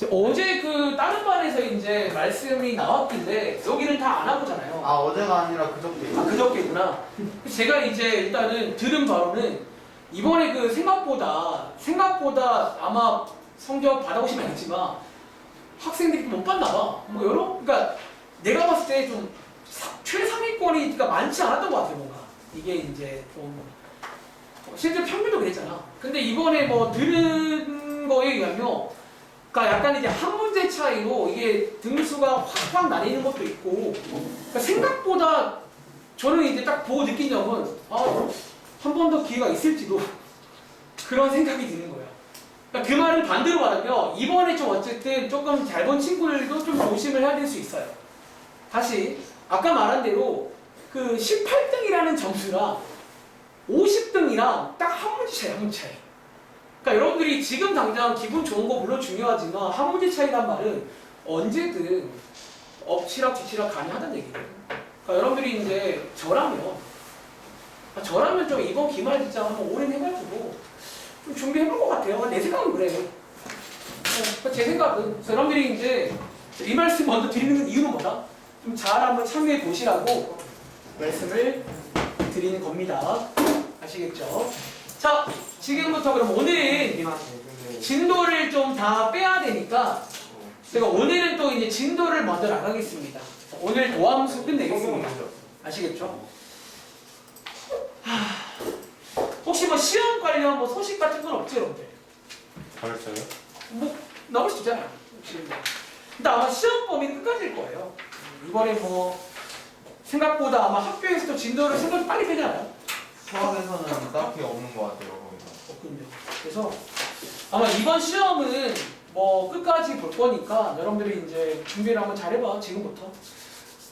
어제 그 다른 반에서 이제 말씀이 나왔길래 여기는 다 안 하고잖아요. 아 어제가 아니라 그저께. 아 그저께구나. 제가 이제 일단은 들은 바로는 이번에 그 생각보다 아마 성적 받아보시면 알겠지만 학생들이 못 봤나 봐. 뭐 여러 그러니까 내가 봤을 때 좀 최상위권이 그러니까 많지 않았던 것 같아요. 뭔가 이게 이제 좀 실제 평균도 그랬잖아. 근데 이번에 뭐 들은 거에 의하면 그러니까 약간 이제 한 문제 차이로 이게 등수가 확확 나뉘는 것도 있고 그러니까 생각보다 저는 이제 딱 보고 느낀 점은 한 번 더 기회가 있을지도 그런 생각이 드는 거예요. 그러니까 그 말은 반대로 말하면 이번에 좀 어쨌든 조금 잘 본 친구들도 좀 조심을 해야 될 수 있어요. 다시 아까 말한 대로 그 18등이라는 점수랑 50등이랑 딱 한 문제 차이, 한 문제 차이. 그러니까 여러분들이 지금 당장 기분 좋은 거 물론 중요하지만 한 문제 차이란 말은 언제든 엎치락 뒤치락 가능하다는 얘기거든요. 그러니까 여러분들이 이제 저라면 좀 이번 기말 진짜 한번 올인해가지고 좀 준비해볼 것 같아요. 내 생각은 그래. 제 생각은. 그래서 여러분들이 이제 이 말씀 먼저 드리는 이유는 뭐다? 좀 잘 한번 참여해 보시라고 말씀을 드리는 겁니다. 아시겠죠? 자, 지금부터 그럼 오늘은 진도를 좀 다 빼야 되니까 제가 오늘은 또 이제 진도를 먼저 나가겠습니다. 오늘 도함수 끝내겠습니다. 아시겠죠? 혹시 뭐 시험 관련 뭐 소식 같은 건 없죠, 여러분들? 벌써요? 뭐 나올 수 있잖아요. 근데 아마 시험 범위는 끝까지일 거예요. 이번에 뭐 생각보다 아마 학교에서도 진도를 생각이 빨리 빼잖아요. 수학에서는 딱히 없는 것 같아요. 거기서. 없군요. 그래서 아마 이번 시험은 뭐 끝까지 볼 거니까 여러분들이 이제 준비를 한번 잘해봐, 지금부터.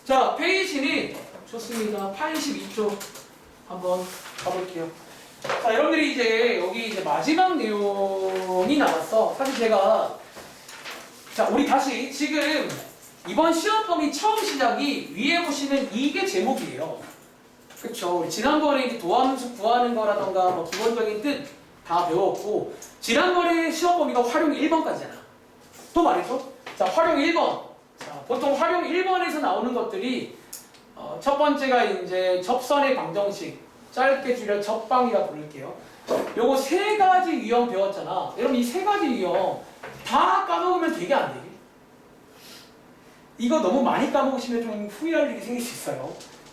자, 페이지는 좋습니다. 82쪽 한번 가볼게요. 자, 여러분들이 이제 여기 이제 마지막 내용이 나왔어. 사실 제가 자, 우리 다시 지금 이번 시험 범위 처음 시작이 위에 보시는 이게 제목이에요. 그쵸? 우리 지난번에 이제 도함수 구하는 거라던가 뭐 기본적인 뜻 다 배웠고 지난번에 시험 범위가 활용 1번까지잖아. 또 말했죠? 자, 활용 1번. 자, 보통 활용 1번에서 나오는 것들이 첫 번째가 이제 접선의 방정식, 짧게 줄여 접방이라 부를게요. 요거 세 가지 유형 배웠잖아. 여러분 이 세 가지 유형 다 까먹으면 되게 안 되게. 이거 너무 많이 까먹으시면 좀 후회할 일이 생길 수 있어요.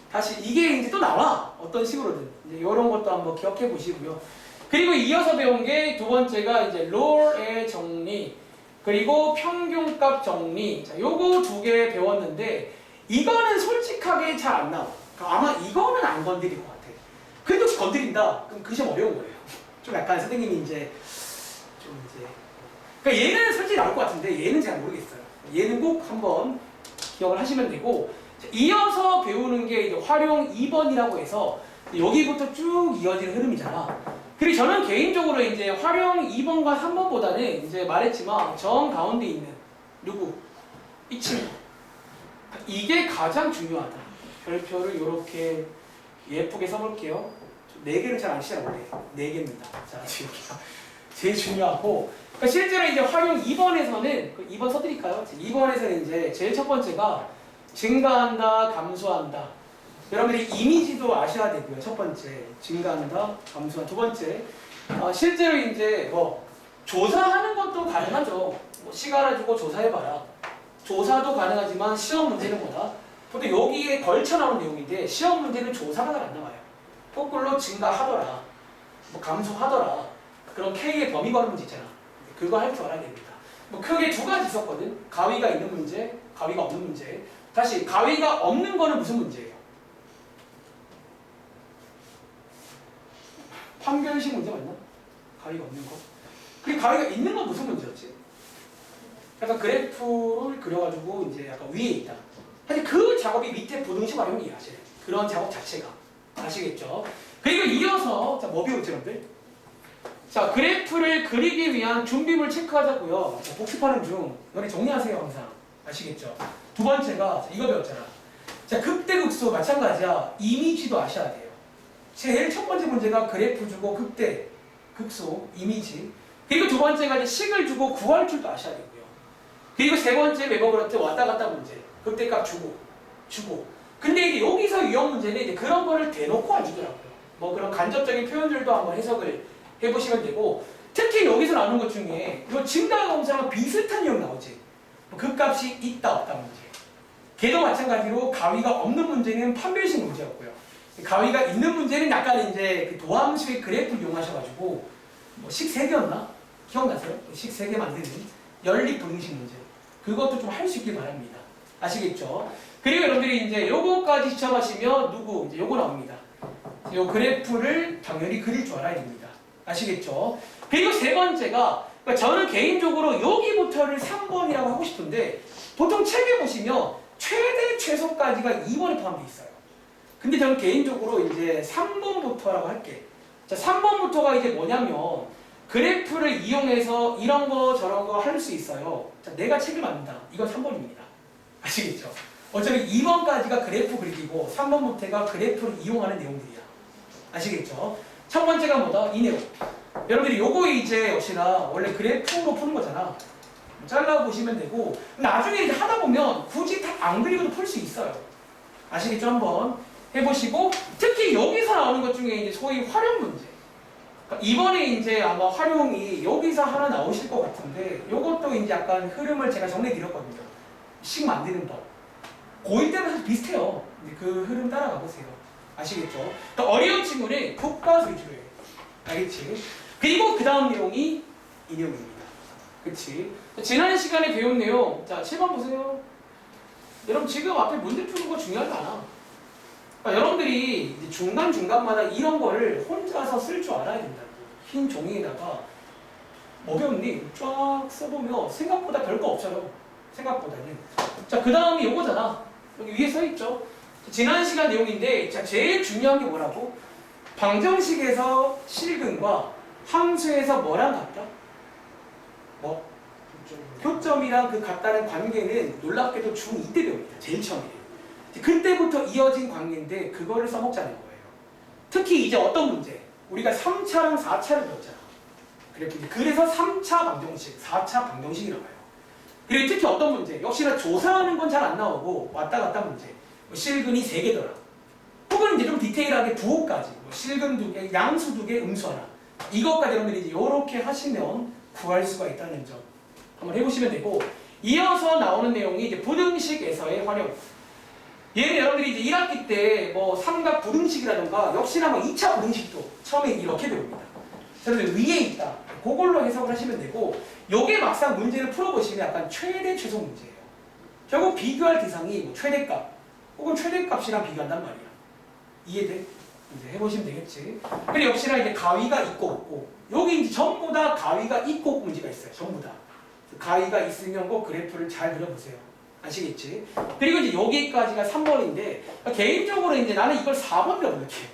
다시 이게 이제 또 나와. 어떤 식으로든. 이제 이런 것도 한번 기억해 보시고요. 그리고 이어서 배운 게 두 번째가 이제 롤의 정리, 그리고 평균값 정리. 자, 요거 두 개 배웠는데 이거는 솔직하게 잘 안 나와. 그러니까 아마 이거는 안 건드릴 것 같아. 근데 혹시 건드린다? 그럼 그 시험 어려운 거예요. 좀 약간 선생님이 이제 그러니까 얘는 솔직히 나올 것 같은데 얘는 잘 모르겠어요. 얘는 꼭 한번 기억을 하시면 되고 자, 이어서 배우는 게 이제 활용 2번이라고 해서 여기부터 쭉 이어지는 흐름이잖아. 그리고 저는 개인적으로 이제 활용 2번과 3번보다는 이제 말했지만 정 가운데 있는 누구? 이 친구. 이게 가장 중요하다. 별표를 이렇게 예쁘게 써볼게요. 4개를 잘 안 치잖아요, 원래. 4개입니다. 자, 지금 제일 중요하고. 그러니까 실제로 이제 활용 2번에서는, 2번 써드릴까요? 2번에서는 이제 제일 첫 번째가 증가한다, 감소한다. 여러분들이 이미지도 아셔야 되고요. 첫 번째, 증가한다, 감소한다. 두 번째, 실제로 이제 뭐 조사하는 것도 가능하죠. 뭐 시간을 주고 조사해봐라. 조사도 가능하지만 시험 문제는 뭐다? 보통 여기에 걸쳐 나오는 내용인데 시험 문제는 조사가 잘 안 나와요. 거꾸로 증가하더라, 뭐 감소하더라. 그런 K의 범위 거는 문제 있잖아. 그거 할 줄 알아야 됩니다. 뭐 크게 두 가지 있었거든. 가위가 있는 문제, 가위가 없는 문제. 다시 가위가 없는 거는 무슨 문제예요? 판별식 문제 맞나? 가위가 없는 거. 그리고 가위가 있는 건 무슨 문제였지? 약간 그래프를 그려가지고 이제 약간 위에 있다. 사실 그 작업이 밑에 부등식 활용이에요, 사실. 그런 작업 자체가. 아시겠죠? 그리고 이어서, 자, 뭐 배웠죠, 여러분들? 자, 그래프를 그리기 위한 준비물 체크하자고요. 자, 복습하는 중. 너네 정리하세요, 항상. 아시겠죠? 두 번째가, 자, 이거 배웠잖아. 자, 극대극소 마찬가지야. 이미지도 아셔야 돼요. 제일 첫 번째 문제가 그래프 주고 극대, 극소, 이미지. 그리고 두 번째가 이제 식을 주고 구할 줄도 아셔야 되고요. 그리고 세 번째 웨버그런트 왔다 갔다 문제. 극대값 주고. 근데 이게 여기서 유형 문제는 이제 그런 거를 대놓고 안 주더라고요. 뭐 그런 간접적인 표현들도 한번 해석을 해보시면 되고, 특히 여기서 나오는 것 중에 이 증가검사랑 비슷한 유형 나오지. 뭐 그 값이 있다 없다 문제. 걔도 마찬가지로 가위가 없는 문제는 판별식 문제였고요. 가위가 있는 문제는 약간 이제 그 도함수의 그래프를 이용하셔가지고 뭐 식 3개였나? 기억나세요? 식 3개 만드는 연립 분응식 문제. 그것도 좀 할 수 있길 바랍니다. 아시겠죠? 그리고 여러분들이 이제 요거까지 시험하시면 누구? 이제 요거 나옵니다. 요 그래프를 당연히 그릴 줄 알아야 됩니다. 아시겠죠? 그리고 세 번째가 그러니까 저는 개인적으로 여기부터를 3번이라고 하고 싶은데 보통 책에 보시면 최대 최소까지가 2번에 포함되어 있어요. 근데 저는 개인적으로 이제 3번부터라고 할게. 자, 3번부터가 이제 뭐냐면 그래프를 이용해서 이런 거 저런 거 할 수 있어요. 자, 내가 책을 만든다. 이건 3번입니다. 아시겠죠? 어차피 2번까지가 그래프 그리기고 3번부터가 그래프를 이용하는 내용들이야. 아시겠죠? 첫 번째가 뭐다? 이 내용. 여러분들이 요거 이제 역시나 원래 그래프로 푸는 거잖아. 잘라보시면 되고 나중에 이제 하다 보면 굳이 다 안 그리고도 풀 수 있어요. 아시겠죠? 한번 해보시고 특히 여기서 나오는 것 중에 이제 소위 활용 문제. 그러니까 이번에 이제 아마 활용이 여기서 하나 나오실 것 같은데 요것도 이제 약간 흐름을 제가 정리해드렸거든요. 식 만드는 법. 고1 때랑 사실 비슷해요. 그 흐름 따라가 보세요. 아시겠죠? 더 어려운 친구는 교과서 위주로 해요. 알겠지? 그리고 그 다음 내용이 이 내용입니다. 그치? 지난 시간에 배운 내용, 자, 7번 보세요. 여러분, 지금 앞에 문제 푸는 거 중요하지 않아. 그러니까 여러분들이 이제 중간중간마다 이런 거를 혼자서 쓸 줄 알아야 된다고. 흰 종이에다가 뭐 배웠니? 쫙 써보면 생각보다 별거 없어요. 생각보다는. 자, 그 다음이 요거잖아. 여기 위에 써있죠? 지난 시간 내용인데, 자, 제일 중요한 게 뭐라고? 방정식에서 실근과 함수에서 뭐랑 같다? 뭐? 교점이랑 그 같다는 관계는 놀랍게도 중2 때 배웁니다. 제일 처음에. 그때부터 이어진 관계인데 그거를 써먹자는 거예요. 특히 이제 어떤 문제? 우리가 3차랑 4차를 배웠잖아. 그래서 3차 방정식, 4차 방정식이라고 해요. 그리고 특히 어떤 문제? 역시나 조사하는 건 잘 안 나오고 왔다 갔다 문제. 뭐 실근이 3개더라. 혹은 이제 좀 디테일하게 부호까지. 뭐 실근 2개, 양수 2개, 음수 하나. 이것까지 여러분들이 이제 이렇게 하시면 구할 수가 있다는 점 한번 해보시면 되고, 이어서 나오는 내용이 이제 부등식에서의 활용. 얘는 여러분들이 이제 1학기 때 뭐 삼각 부등식이라던가 역시나 뭐 2차 부등식도 처음에 이렇게 배웁니다. 여러분들 위에 있다. 그걸로 해석을 하시면 되고, 요게 막상 문제를 풀어보시면 약간 최대 최소 문제예요. 결국 비교할 대상이 뭐 최대값 혹은 최대값이랑 비교한단 말이야. 이해돼? 이제 해보시면 되겠지. 그리고 역시나 이제 가위가 있고 없고, 여기 이제 전부 다 가위가 있고 없고 문제가 있어요. 전부 다. 가위가 있으면 꼭 그래프를 잘 그려보세요. 아시겠지? 그리고 이제 여기까지가 3번인데 개인적으로 이제 나는 이걸 4번이라고 느껴요.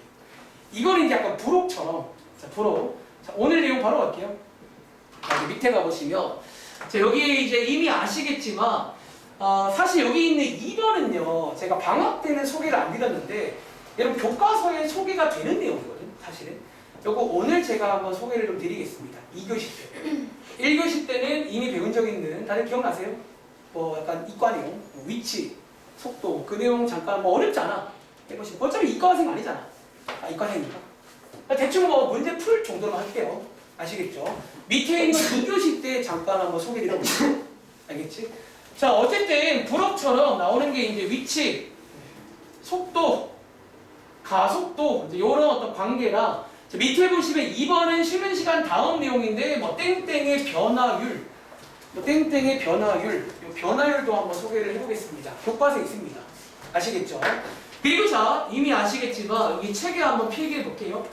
이거는 이제 약간 부록처럼. 자, 부록. 자, 오늘 내용 바로 갈게요. 자, 밑에 가보시면 자, 여기 이제 이미 아시겠지만 사실 여기 있는 2번은요 제가 방학 때는 소개를 안 드렸는데 여러분 교과서에 소개가 되는 내용이거든 사실은. 요거 오늘 제가 한번 소개를 좀 드리겠습니다. 2교시 때. 1교시 때는 이미 배운 적 있는, 다들 기억나세요? 뭐 약간 이과 내용, 뭐 위치, 속도, 그 내용 잠깐 뭐 어렵지 않아. 해보시면. 어차피 이과생 아니잖아. 이과생이니까. 대충 뭐 문제 풀 정도로만 할게요. 아시겠죠? 밑에 있는 2교시 때 잠깐 한번 소개드려볼게요. 알겠지? 자, 어쨌든 부록처럼 나오는 게 이제 위치, 속도, 가속도, 이제 이런 어떤 관계랑, 자, 밑에 보시면 2번은 쉬는 시간 다음 내용인데, 뭐 땡땡의 변화율, 땡땡의 변화율, 이 변화율도 한번 소개를 해보겠습니다. 교과서에 있습니다. 아시겠죠? 그리고 자, 이미 아시겠지만 여기 책에 한번 필기해 볼게요.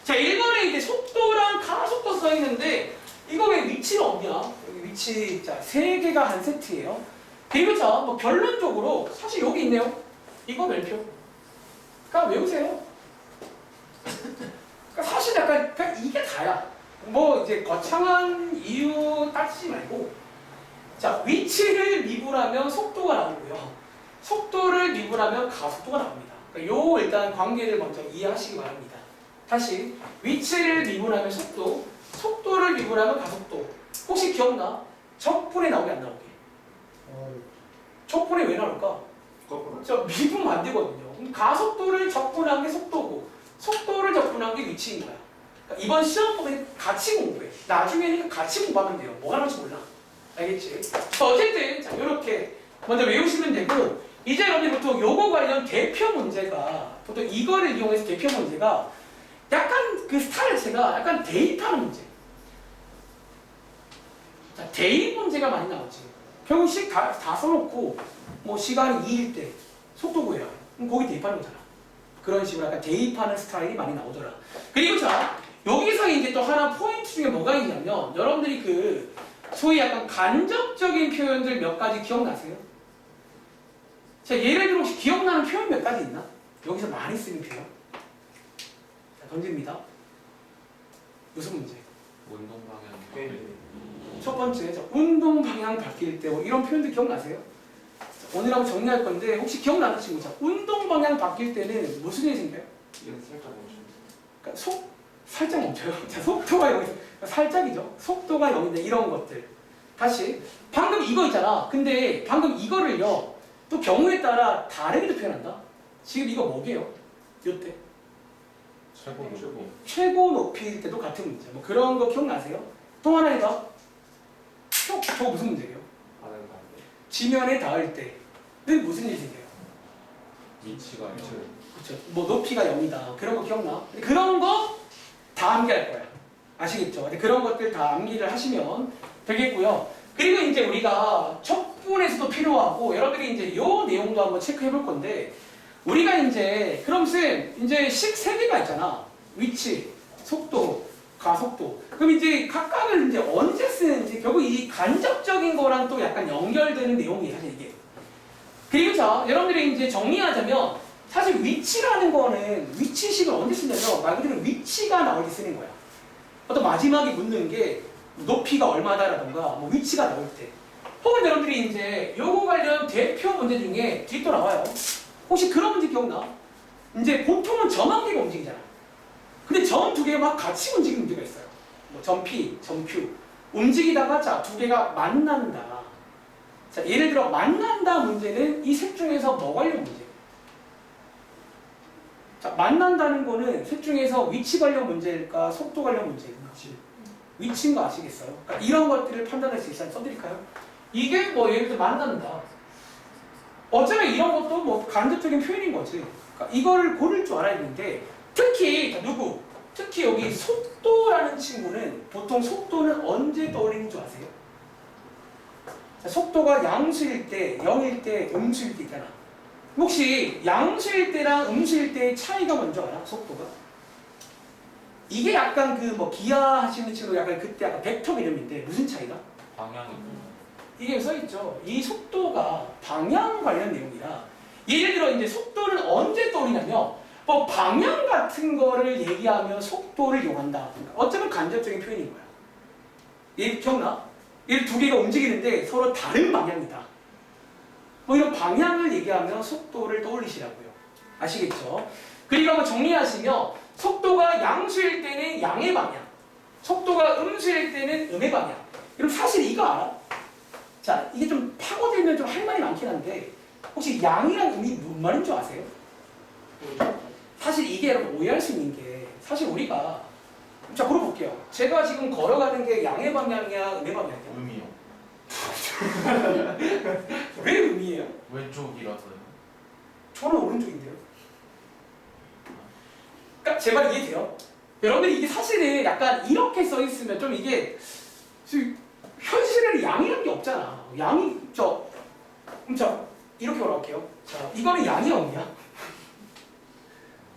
자, 1번에 이제 속도랑 가속도 써 있는데 이거 왜 위치는 없냐? 여기 위치, 자, 3개가 한 세트예요. 그리고 자, 뭐 결론적으로 사실 여기 있네요. 이거 별표. 그러니까 외우세요. 그러니까 사실 약간 그냥 이게 다야. 뭐 이제 거창한 이유 따지지 말고, 자, 위치를 미분하면 속도가 나오고요. 속도를 미분하면 가속도가 나옵니다. 그러니까 요 일단 관계를 먼저 이해하시기 바랍니다. 다시 위치를 미분하면 속도, 속도를 미분하면 가속도. 혹시 기억나? 적분에 나오게 안 나오게? 왜 나올까? 거꾸로. 저 미분 안 되거든요. 가속도를 적분한 게 속도고 속도를 적분한 게 위치인 거야. 그러니까 이번 시험법에 같이 공부해. 나중에는 같이 공부하면 돼요. 뭐가 나올지 몰라. 알겠지? 어쨌든 자 이렇게 먼저 외우시면 되고 이제 여러분이 보통 요거 관련 대표 문제가 보통 이거를 이용해서 대표 문제가 약간 그 스타일 자체가 약간 대입하는 문제. 자 대입 문제가 많이 나오지. 결국 다 써놓고 뭐 시간이 2일 때 속도 구해라. 그럼 거기 대입하는 거잖아. 그런 식으로 약간 대입하는 스타일이 많이 나오더라. 그리고 자 여기서 이제 또 하나 포인트 중에 뭐가 있냐면 여러분들이 그 소위 약간 간접적인 표현들 몇 가지 기억나세요? 자 예를 들어 혹시 기억나는 표현 몇 가지 있나? 여기서 많이 쓰는 표현. 자 던집니다. 무슨 문제? 운동 방향. 첫 번째, 자, 운동 방향 바뀔 때 뭐 이런 표현들 기억나세요? 자, 오늘 한번 정리할 건데 혹시 기억나는 친구? 자, 운동 방향 바뀔 때는 무슨 일이 생겨요? 이건 살짝 멈춰. 그러니까 살짝 멈춰요. 자, 속도가 0이죠. 살짝이죠. 속도가 0인데 이런 것들. 다시 방금 이거 있잖아. 근데 방금 이거를요. 또 경우에 따라 다르게도 표현한다. 지금 이거 뭐게요? 요때 최고. 최고 높이일 때도 같은 문제. 뭐 그런 거 기억나세요? 또 하나 더. 저거 무슨 문제예요? 반응 반대. 지면에 닿을 때는 무슨 일이 생겨요? 위치가 그렇죠. 뭐 높이가 0이다. 그런 거 기억나? 근데 그런 거 다 암기할 거야. 아시겠죠? 근데 그런 것들 다 암기를 하시면 되겠고요. 그리고 이제 우리가 척분에서도 필요하고 여러분들이 이제 요 내용도 한번 체크해 볼 건데 우리가 이제 그럼 쌤 이제 식 3개가 있잖아. 위치, 속도, 가속도. 그럼 이제 각각을 이제 언제 쓰는지 결국 이 간접적인 거랑 또 약간 연결되는 내용이에요. 사실 이게. 그리고 자 여러분들이 이제 정리하자면 사실 위치라는 거는 위치식을 언제 쓰냐면 말 그대로 위치가 나올 때 쓰는 거야. 어떤 마지막에 묻는 게 높이가 얼마다라던가 뭐 위치가 나올 때. 혹은 여러분들이 이제 요거 관련 대표 문제 중에 뒤또 나와요. 혹시 그런 문제 기억나? 이제 보통은 점 한 개가 움직이잖아. 근데 점 2개가 막 같이 움직이는 문제가 있어요. 뭐 점 P, 점 Q. 움직이다가 자 2개가 만난다. 자 예를 들어 만난다 문제는 이 셋 중에서 뭐 관련 문제예요? 자 만난다는 거는 셋 중에서 위치 관련 문제일까 속도 관련 문제일까? 위치인 거 아시겠어요? 그러니까 이런 것들을 판단할 수 있어요. 써드릴까요? 이게 뭐 예를 들어 만난다. 어쩌면 이런 것도 뭐 간접적인 표현인 거지. 그러니까 이거를 고를 줄 알아야 되는데 특히 누구? 특히 여기 속도라는 친구는 보통 속도는 언제 떠올리는 줄 아세요? 자, 속도가 양수일 때, 0일 때, 음수일 때 있잖아. 혹시 양수일 때랑 음수일 때의 차이가 먼저 알아? 속도가? 이게 약간 그 뭐 기아 하시는 친구 약간 그때 약간 벡터 이름인데 무슨 차이가? 방향이. 이게 써있죠. 이 속도가 방향 관련 내용이라 예를 들어 이제 속도는 언제 떠올리냐면 뭐 방향 같은 거를 얘기하면 속도를 이용한다. 어쩌면 간접적인 표현인 거야. 얘 기억나? 얘 2개가 움직이는데 서로 다른 방향이다. 뭐 이런 방향을 얘기하면 속도를 떠올리시라고요. 아시겠죠? 그리고 한번 정리하시면 속도가 양수일 때는 양의 방향, 속도가 음수일 때는 음의 방향. 여러분 사실 이거 알아? 자, 이게 좀 파고들면 좀 할 말이 많긴 한데 혹시 양이랑 음이 무슨 말인 줄 아세요? 사실 이게 여러분 오해할 수 있는 게 사실 우리가 자 물어볼게요. 제가 지금 걸어가는 게 양의 방향이야, 음의 방향이야? 음이요. 왜 음이에요? 왼쪽이라서요. 저는 오른쪽인데요. 그러니까 제 말 이해돼요? 여러분이 이게 사실은 약간 이렇게 써 있으면 좀 이게 현실에는 양이라는 게 없잖아. 양이 자 이렇게 올라갈게요. 자 이거는 양이야 음이야?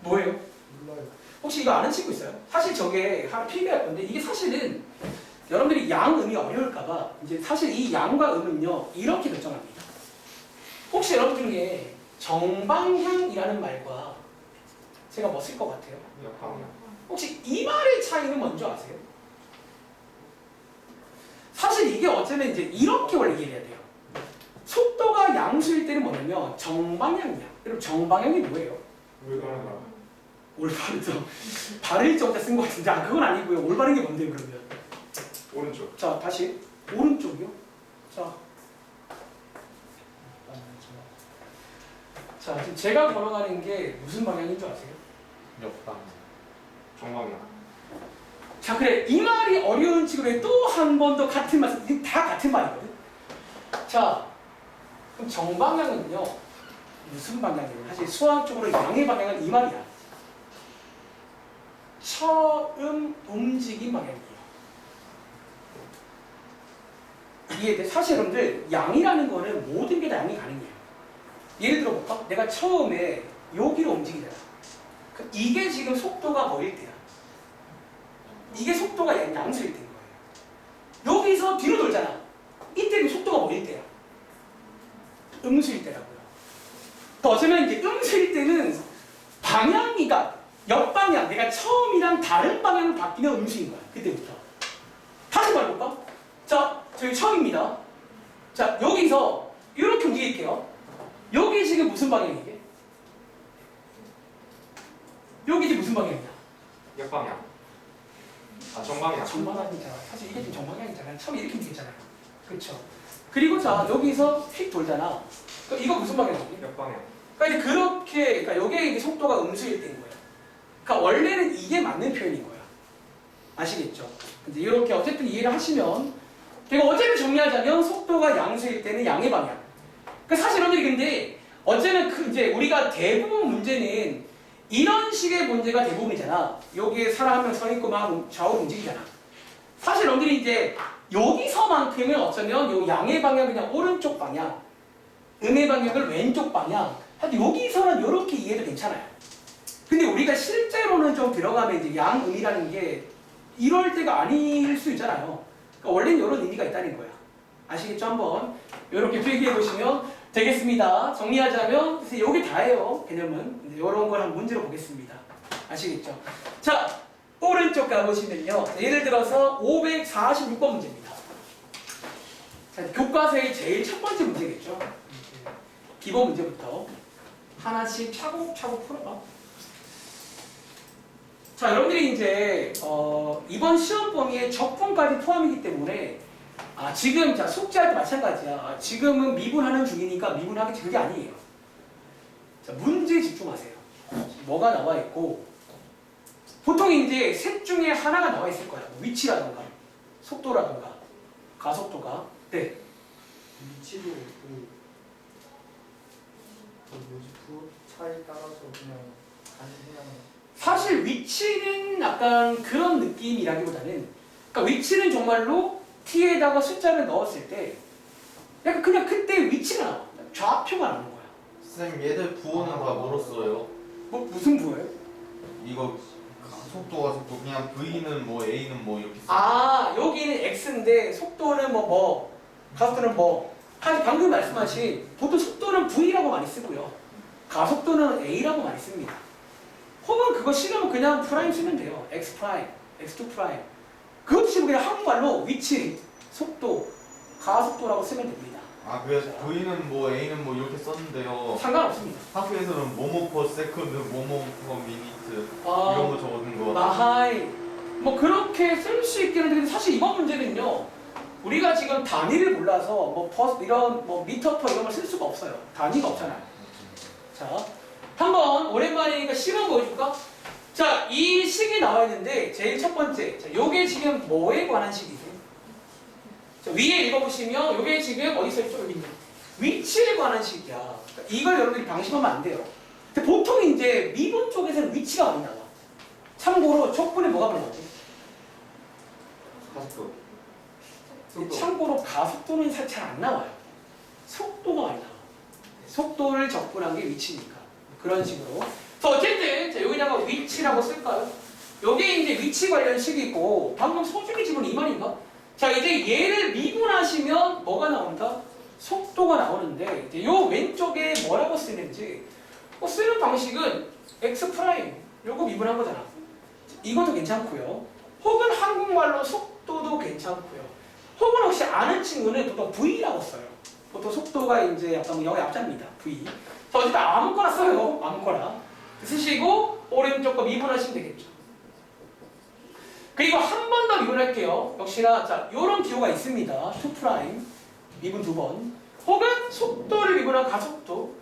뭐예요? 몰라요. 혹시 이거 아는 친구 있어요? 사실 저게 하나 필기할 건데 이게 사실은 여러분들이 양 음이 어려울까봐 이제 사실 이 양과 음은요 이렇게 결정합니다. 혹시 여러분 중에 정방향이라는 말과 제가 뭐 쓸 것 같아요? 역방향. 혹시 이 말의 차이는 뭔지 아세요? 사실 이게 어쩌면 이제 이렇게 원래 얘기해야 돼요. 속도가 양수일 때는 뭐냐면 정방향이야. 여러분 정방향이 뭐예요? 물건하다. 올바른 점. 바를 점자 쓴 것 같은데 그건 아니고요. 올바른 게 뭔데요 그러면? 오른쪽. 자 다시 오른쪽이요. 자 자, 지금 제가 걸어가는 게 무슨 방향인 줄 아세요? 역방. 정방향. 자, 그래. 이 말이 어려운 친구에 또 한 번 더 같은 말, 다 같은 말이거든. 자, 그럼 정방향은요, 무슨 방향이에요? 사실 수학적으로 양의 방향은 이 말이야. 처음 움직인 방향이에요. 이게 사실 여러분들 양이라는 거는 모든 게 다 양이 가능해요. 예를 들어 볼까? 내가 처음에 여기로 움직이잖아. 그럼 이게 지금 속도가 뭐일 때야? 이게 속도가 양수일 때인 거예요. 여기서 뒤로 돌잖아. 이때 그 속도가 뭐일 때야? 음수일 때라고요. 또 어쩌면 이제 음수일 때는 방향이가 역방향, 내가 처음이랑 다른 방향으로 바뀌면 음수인 거야. 그때부터. 다시 말해볼까? 자, 저희 처음입니다. 자, 여기서 이렇게 움직일게요. 여기 지금 무슨 방향이게? 여기 지금 무슨 방향이야? 역방향. 아 정방향. 정방향이잖아. 사실 이게 지금 정방향이잖아. 처음에 이렇게 움직이잖아요. 그렇죠? 그리고 자, 여기서 휙 돌잖아. 그럼 이거 무슨 방향이게? 역방향. 그러니까 이제 그렇게, 그러니까 여기에 이제 속도가 음수일 때인 거야. 그러니까 원래는 이게 맞는 표현인 거야. 아시겠죠? 근데 이렇게 어쨌든 이해를 하시면, 그러니까 어쨌든 정리하자면 속도가 양수일 때는 양의 방향. 그러니까 사실 여러분들이 근데 어쨌든 그 이제 우리가 대부분 문제는 이런 식의 문제가 대부분이잖아. 여기에 사람 한 명 서 있고 막 좌우로 움직이잖아. 사실 여러분들이 이제 여기서만큼은 어쩌면 요 양의 방향 그냥 오른쪽 방향, 음의 방향을 왼쪽 방향. 하여튼 여기서는 이렇게 이해도 괜찮아요. 근데 우리가 실제로는 좀 들어가면 이제 양음이라는 게 이럴 때가 아닐 수 있잖아요. 그러니까 원래는 이런 의미가 있다는 거야. 아시겠죠? 한번 이렇게 필기해 보시면 되겠습니다. 정리하자면 이게 다예요. 개념은 이런 걸 한번 문제로 보겠습니다. 아시겠죠? 자, 오른쪽 가보시면요. 예를 들어서 546번 문제입니다. 자, 교과서의 제일 첫 번째 문제겠죠. 기본 문제부터 하나씩 차곡차곡 풀어봐. 자, 여러분들이 이제 이번 시험 범위에 적분까지 포함이기 때문에 지금 자 숙제할 때 마찬가지야. 지금은 미분하는 중이니까 미분하겠지. 그게 아니에요. 자, 문제에 집중하세요. 뭐가 나와 있고 보통 이제 셋 중에 하나가 나와 있을 거야. 뭐 위치라던가 속도라던가 가속도가. 네. 위치도 뭐지 그 차에 따라서 그냥 그냥 사실 위치는 약간 그런 느낌이라기보다는, 그러니까 위치는 정말로 t에다가 숫자를 넣었을 때 약간 그냥 그때 위치가 나와. 좌표가 나오는 거야. 쌤 얘들 부호는 다 뭐로 써요? 뭐 무슨 부호예요? 이거 속도가 속도 그냥 V는 뭐 A는 뭐 이렇게 써. 여기는 x인데 속도는 뭐 가속도는 뭐. 사실 방금 말씀하신 보통 속도는 v라고 많이 쓰고요. 가속도는 a라고 많이 씁니다. 혹은 그거 싫으면 그냥 프라임 쓰면 돼요. x 프라임, x2 프라임. 그것도 싫으면 그냥 한국말로 위치, 속도, 가속도라고 쓰면 됩니다. 그래서 V는 뭐 A는 뭐 이렇게 썼는데요. 상관없습니다. 학교에서는 뭐뭐 퍼 세컨드, 뭐뭐 퍼 미니트 아, 이런 거 적어둔 거. 마하이. 뭐 그렇게 쓸 수 있긴 한데 사실 이번 문제는요. 우리가 지금 단위를 몰라서 뭐 이런 뭐 미터 퍼 이런 걸 쓸 수가 없어요. 단위가 없잖아요. 자, 한번 오랜만이니까 시간 보여줄까? 자, 이 식이 나와 있는데 제일 첫 번째. 자, 요게 지금 뭐에 관한 식이세요? 자, 위에 읽어보시면 요게 지금 어디 써 있죠? 여기 있네. 위치에 관한 식이야. 그러니까 이걸 여러분들이 방심하면 안 돼요. 근데 보통 이제 미분 쪽에서는 위치가 많이 나와. 참고로 촉분에 뭐가 많이 나오지? 가속도. 참고로 가속도는 잘 안 나와요. 속도가 많이 나와. 속도를 적분한 게 위치니까. 그런 식으로. 그래서 어쨌든 자, 여기다가 위치라고 쓸까요? 여기 이제 위치 관련 식이고 방금 소중히 지금 이 말인가? 자, 이제 얘를 미분하시면 뭐가 나온다? 속도가 나오는데 이제 요 왼쪽에 뭐라고 쓰는지 쓰는 방식은 x 프라임 요거 미분한 거잖아. 이것도 괜찮고요. 혹은 한국말로 속도도 괜찮고요. 혹은 혹시 아는 친구는 보통 V라고 써요. 보통 속도가 이제 약간 뭐 영어 약자입니다. V. 어쨌든 아무거나 써요. 아무거나. 쓰시고 오른쪽 거 미분하시면 되겠죠. 그리고 한 번 더 미분할게요. 역시나 자, 요런 기호가 있습니다. 2 프라임. 미분 2번. 혹은 속도를 미분한 가속도.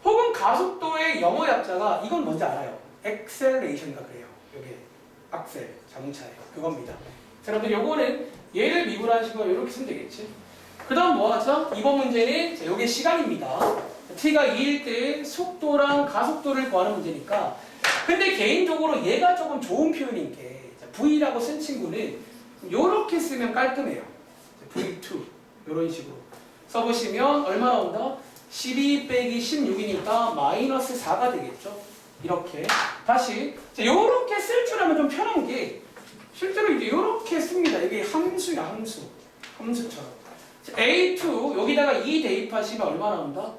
혹은 가속도의 영어 약자가 이건 뭔지 알아요. acceleration인가 그래요. 이게 악셀, 자동차예요. 그겁니다. 자, 여러분들 요거는 얘를 미분하시고 이렇게 쓰면 되겠지. 그 다음 뭐 하죠? 이번 문제는 자, 요게 시간입니다. t가 2일 때 속도랑 가속도를 구하는 문제니까. 근데 개인적으로 얘가 조금 좋은 표현인 게 자, v라고 쓴 친구는 요렇게 쓰면 깔끔해요. v2 요런 식으로 써보시면 얼마 나온다? 12 빼기 16이니까 마이너스 4가 되겠죠. 이렇게 다시 자, 요렇게 쓸 줄 알면 좀 편한 게 실제로 이제 요렇게 씁니다. 이게 함수야 함수처럼. 자, A2 여기다가 2 대입하시면 얼마 나온다?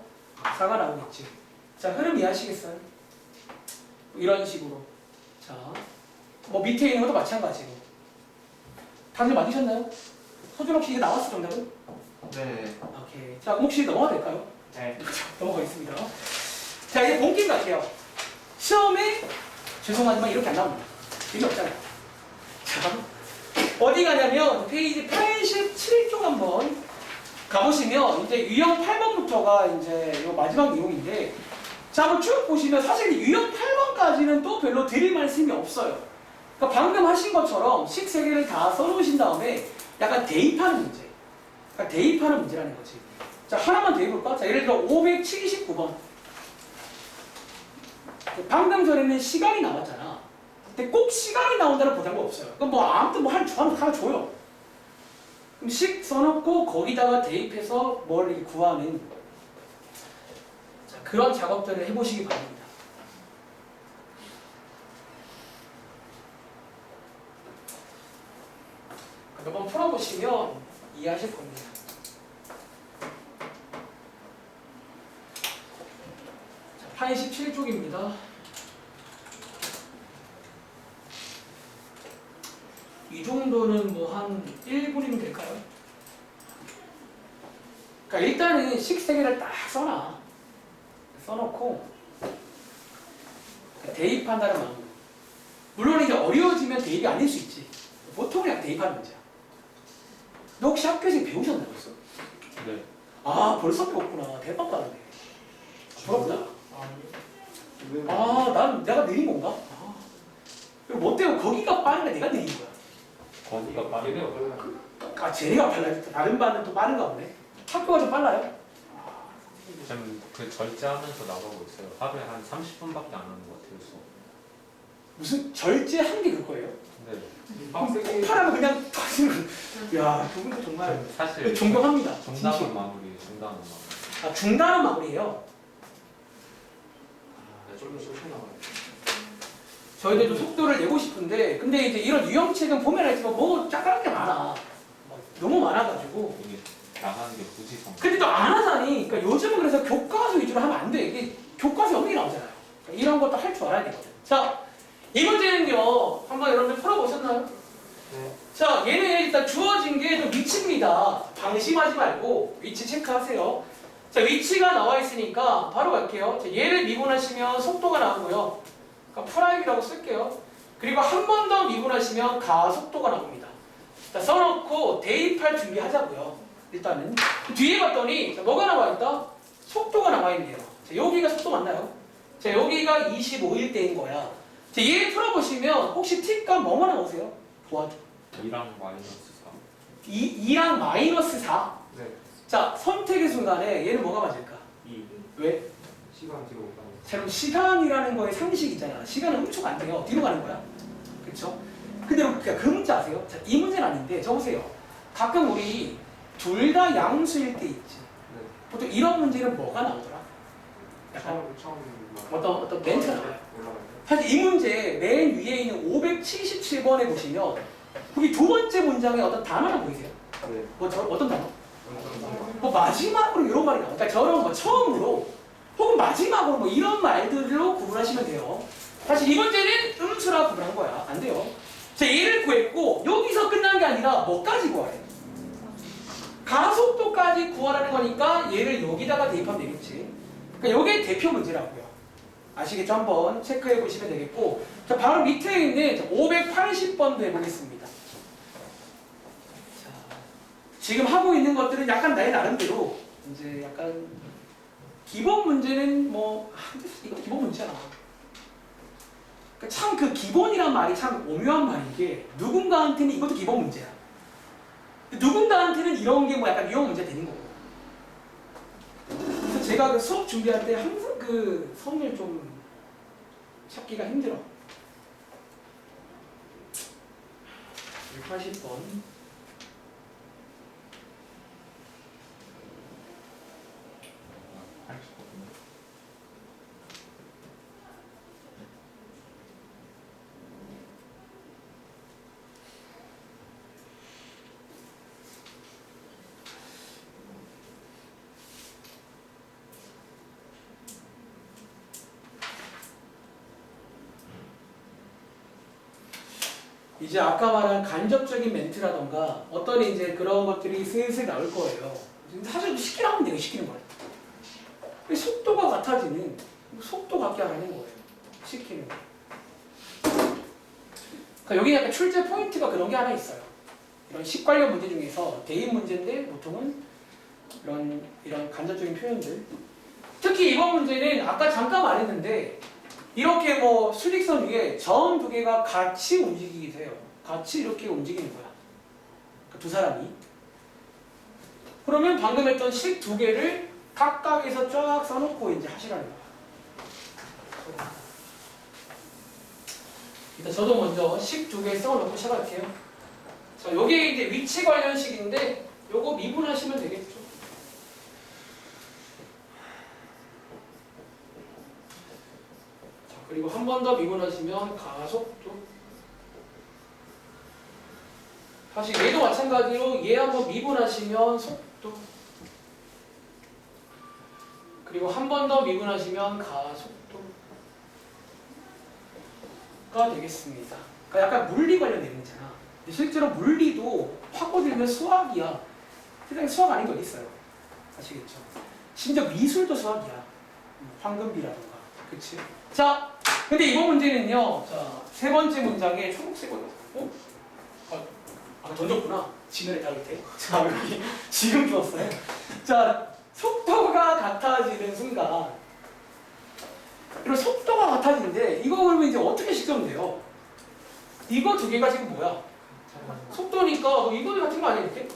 4가 나오겠지. 자, 흐름 이해하시겠어요? 이런 식으로. 자, 뭐 밑에 있는 것도 마찬가지로. 다들 맞으셨나요? 서준 혹시 이게 나왔어 정답은? 네. 오케이. 자, 그럼 혹시 넘어가도 될까요? 네. 넘어가겠습니다. 자, 이제 본게임 갈게요. 시험에 죄송하지만 이렇게 안 나옵니다. 의미 없잖아요. 자, 어디 가냐면 페이지 87쪽 한번 가보시면 이제 유형 8번부터가 이제 요 마지막 내용인데 자, 한번 쭉 보시면 사실 유형 8번까지는 또 별로 드릴 말씀이 없어요. 그러니까 방금 하신 것처럼 식 3개를 다 써놓으신 다음에 약간 대입하는 문제. 그러니까 대입하는 문제라는 거지. 자, 하나만 더 해볼까? 자, 예를 들어 579번. 방금 전에는 시간이 나왔잖아. 근데 꼭 시간이 나온다는 보장은 없어요. 그럼 뭐 아무튼 뭐 하나 줘요. 그럼 식 써놓고 거기다가 대입해서 뭘 이렇게 구하는 자, 그런 작업들을 해보시기 바랍니다. 몇 번 풀어보시면 이해하실 겁니다. 자, 87쪽입니다. 이 정도는 뭐 한 1분이면 될까요? 그러니까 일단은 식 3개를 딱 써놓고 대입한다는 마음으로. 물론 이제 어려워지면 대입이 아닐 수 있지. 보통 그냥 대입하는 문제야. 너 혹시 학교에서 배우셨나 벌써? 네. 아, 벌써 배웠구나. 대박 빠르네. 부럽다. 왜? 난 내가 느린 건가? 뭐 때문에 거기가 빠르니까 내가 느린 거야. 거기가 빠르게 얘네가 빨라. 쟤네가 빨라요. 다른 반은 또 빠른가 보네. 학교가 좀 빨라요? 지금 그 절제하면서 나가고 있어요. 하루에 한 30분밖에 안 하는 것 같아요. 수업. 무슨 절제한 게 그거예요? 네. 빡세게 폭발하면 그냥 터지는. 야, 그분도 정말 사실 존경합니다. 중단은 진심. 마무리. 중단은 마무리예요. 좀 쏘셔 나와요. 저희들도 속도를 내고 싶은데 근데 이제 이런 유형책은 보면 알지만 뭐 짜잘한 게 많아. 너무 많아가지고. 이게 나가는 게 부지성. 근데 또 안 하자니. 그러니까 요즘은 그래서 교과서 위주로 하면 안 돼. 이게 교과서 없는 게 나오잖아요. 그러니까 이런 것도 할 줄 알아야 되거든. 자, 이 문제는요. 한번 여러분들 풀어보셨나요? 네. 자, 얘는 일단 주어진 게 좀 위치입니다. 방심하지 말고 위치 체크하세요. 자, 위치가 나와 있으니까 바로 갈게요. 자, 얘를 미분하시면 속도가 나오고요. 그러니까 프라임이라고 쓸게요. 그리고 한 번 더 미분하시면 가속도가 나옵니다. 자, 써놓고 대입할 준비하자고요. 일단은 뒤에 봤더니 자, 뭐가 나와 있다? 속도가 나와 있네요. 자, 여기가 속도 맞나요? 자, 여기가 25일 때인 거야. 자, 얘 풀어보시면 혹시 t값 뭐뭐 나오세요? 도와줘. 2랑 마이너스 4. 2랑 마이너스 4. 네. 자, 선택의 순간에 얘는 뭐가 맞을까? 2. 왜? 시간 뒤로 못 가는. 자, 그럼 시간이라는 거에 상식이 있잖아. 시간은 훔쳐가 안 돼요. 뒤로 가는 거야. 그렇죠? 근데 그 문제 아세요? 자, 이 문제는 아닌데 저 보세요. 가끔 우리 둘 다 양수일 때 있지. 네. 보통 이런 문제는 뭐가 나오더라? 약간 처음 어떤 멘트가 나와요. 올라가요. 사실 이 문제 맨 위에 있는 577번에 보시면 거기 두 번째 문장에 어떤 단어가 보이세요? 네. 어떤 단어? 뭐 마지막으로 이런 말이 나와요. 그러니까 저런 거 처음으로 혹은 마지막으로 뭐 이런 말들로 구분하시면 돼요. 사실 이 문제는 음수라 구분한 거야. 안 돼요. 자, 얘를 구했고 여기서 끝난 게 아니라 뭐까지 구하래? 가속도까지 구하라는 거니까 얘를 여기다가 대입하면 되겠지. 그러니까 이게 대표 문제라고요. 아시겠죠? 한번 체크해 보시면 되겠고 자, 바로 밑에 있는 580번도 해보겠습니다. 자, 지금 하고 있는 것들은 약간 나의 나름대로 이제 약간 기본 문제는 뭐 이거 기본 문제잖아. 참 그 기본이란 말이 참 오묘한 말인 게 누군가한테는 이것도 기본 문제야. 누군가한테는 이런 게 뭐 약간 유형 문제 되는 거고. 그래서 제가 그 수업 준비할 때 항상 그 선을 좀 찾기가 힘들어. 180번. 이제 아까 말한 간접적인 멘트라던가 어떤 이제 그런 것들이 슬슬 나올 거예요. 사실 쉽게 나오면 내가 시키는 거예요. 속도가 같아지는 속도 같게 하는 거예요. 시키는 거. 그러니까 여기 약간 출제 포인트가 그런 게 하나 있어요. 이런 식 관련 문제 중에서 대입 문제인데 보통은 이런 간접적인 표현들. 특히 이번 문제는 아까 잠깐 말했는데 이렇게 뭐 수직선 위에 점 두 개가 같이 움직이게 돼요. 같이 이렇게 움직이는 거야. 그러니까 두 사람이. 그러면 방금 했던 식 두 개를 각각에서 쫙 써놓고 이제 하시라는 거야. 일단 저도 먼저 식 두 개 써놓고 시작할게요. 자, 여기 이제 위치 관련 식인데 요거 미분하시면 되겠죠. 그리고 한 번 더 미분하시면 가속도. 다시 얘도 마찬가지로 얘 한번 미분하시면 속도. 그리고 한 번 더 미분하시면 가속도가 되겠습니다. 그러니까 약간 물리 관련 내용이잖아. 근데 실제로 물리도 확 꼬들면 수학이야. 세상에 수학 아닌 게 어디 있어요? 아시겠죠? 심지어 미술도 수학이야. 황금비라던가. 그치? 자, 근데 이번 문제는요. 자, 세 번째 문장에 초록색으로. 던졌구나. 지면에 닿을 때. 자, 여기 지금 주었어요. 자, 속도가 같아지는 순간. 이런 속도가 같아지는데 이거 그러면 이제 어떻게 식으면 이거 두 개가 지금 뭐야? 속도니까 이거 같은 거 아니야 이렇게?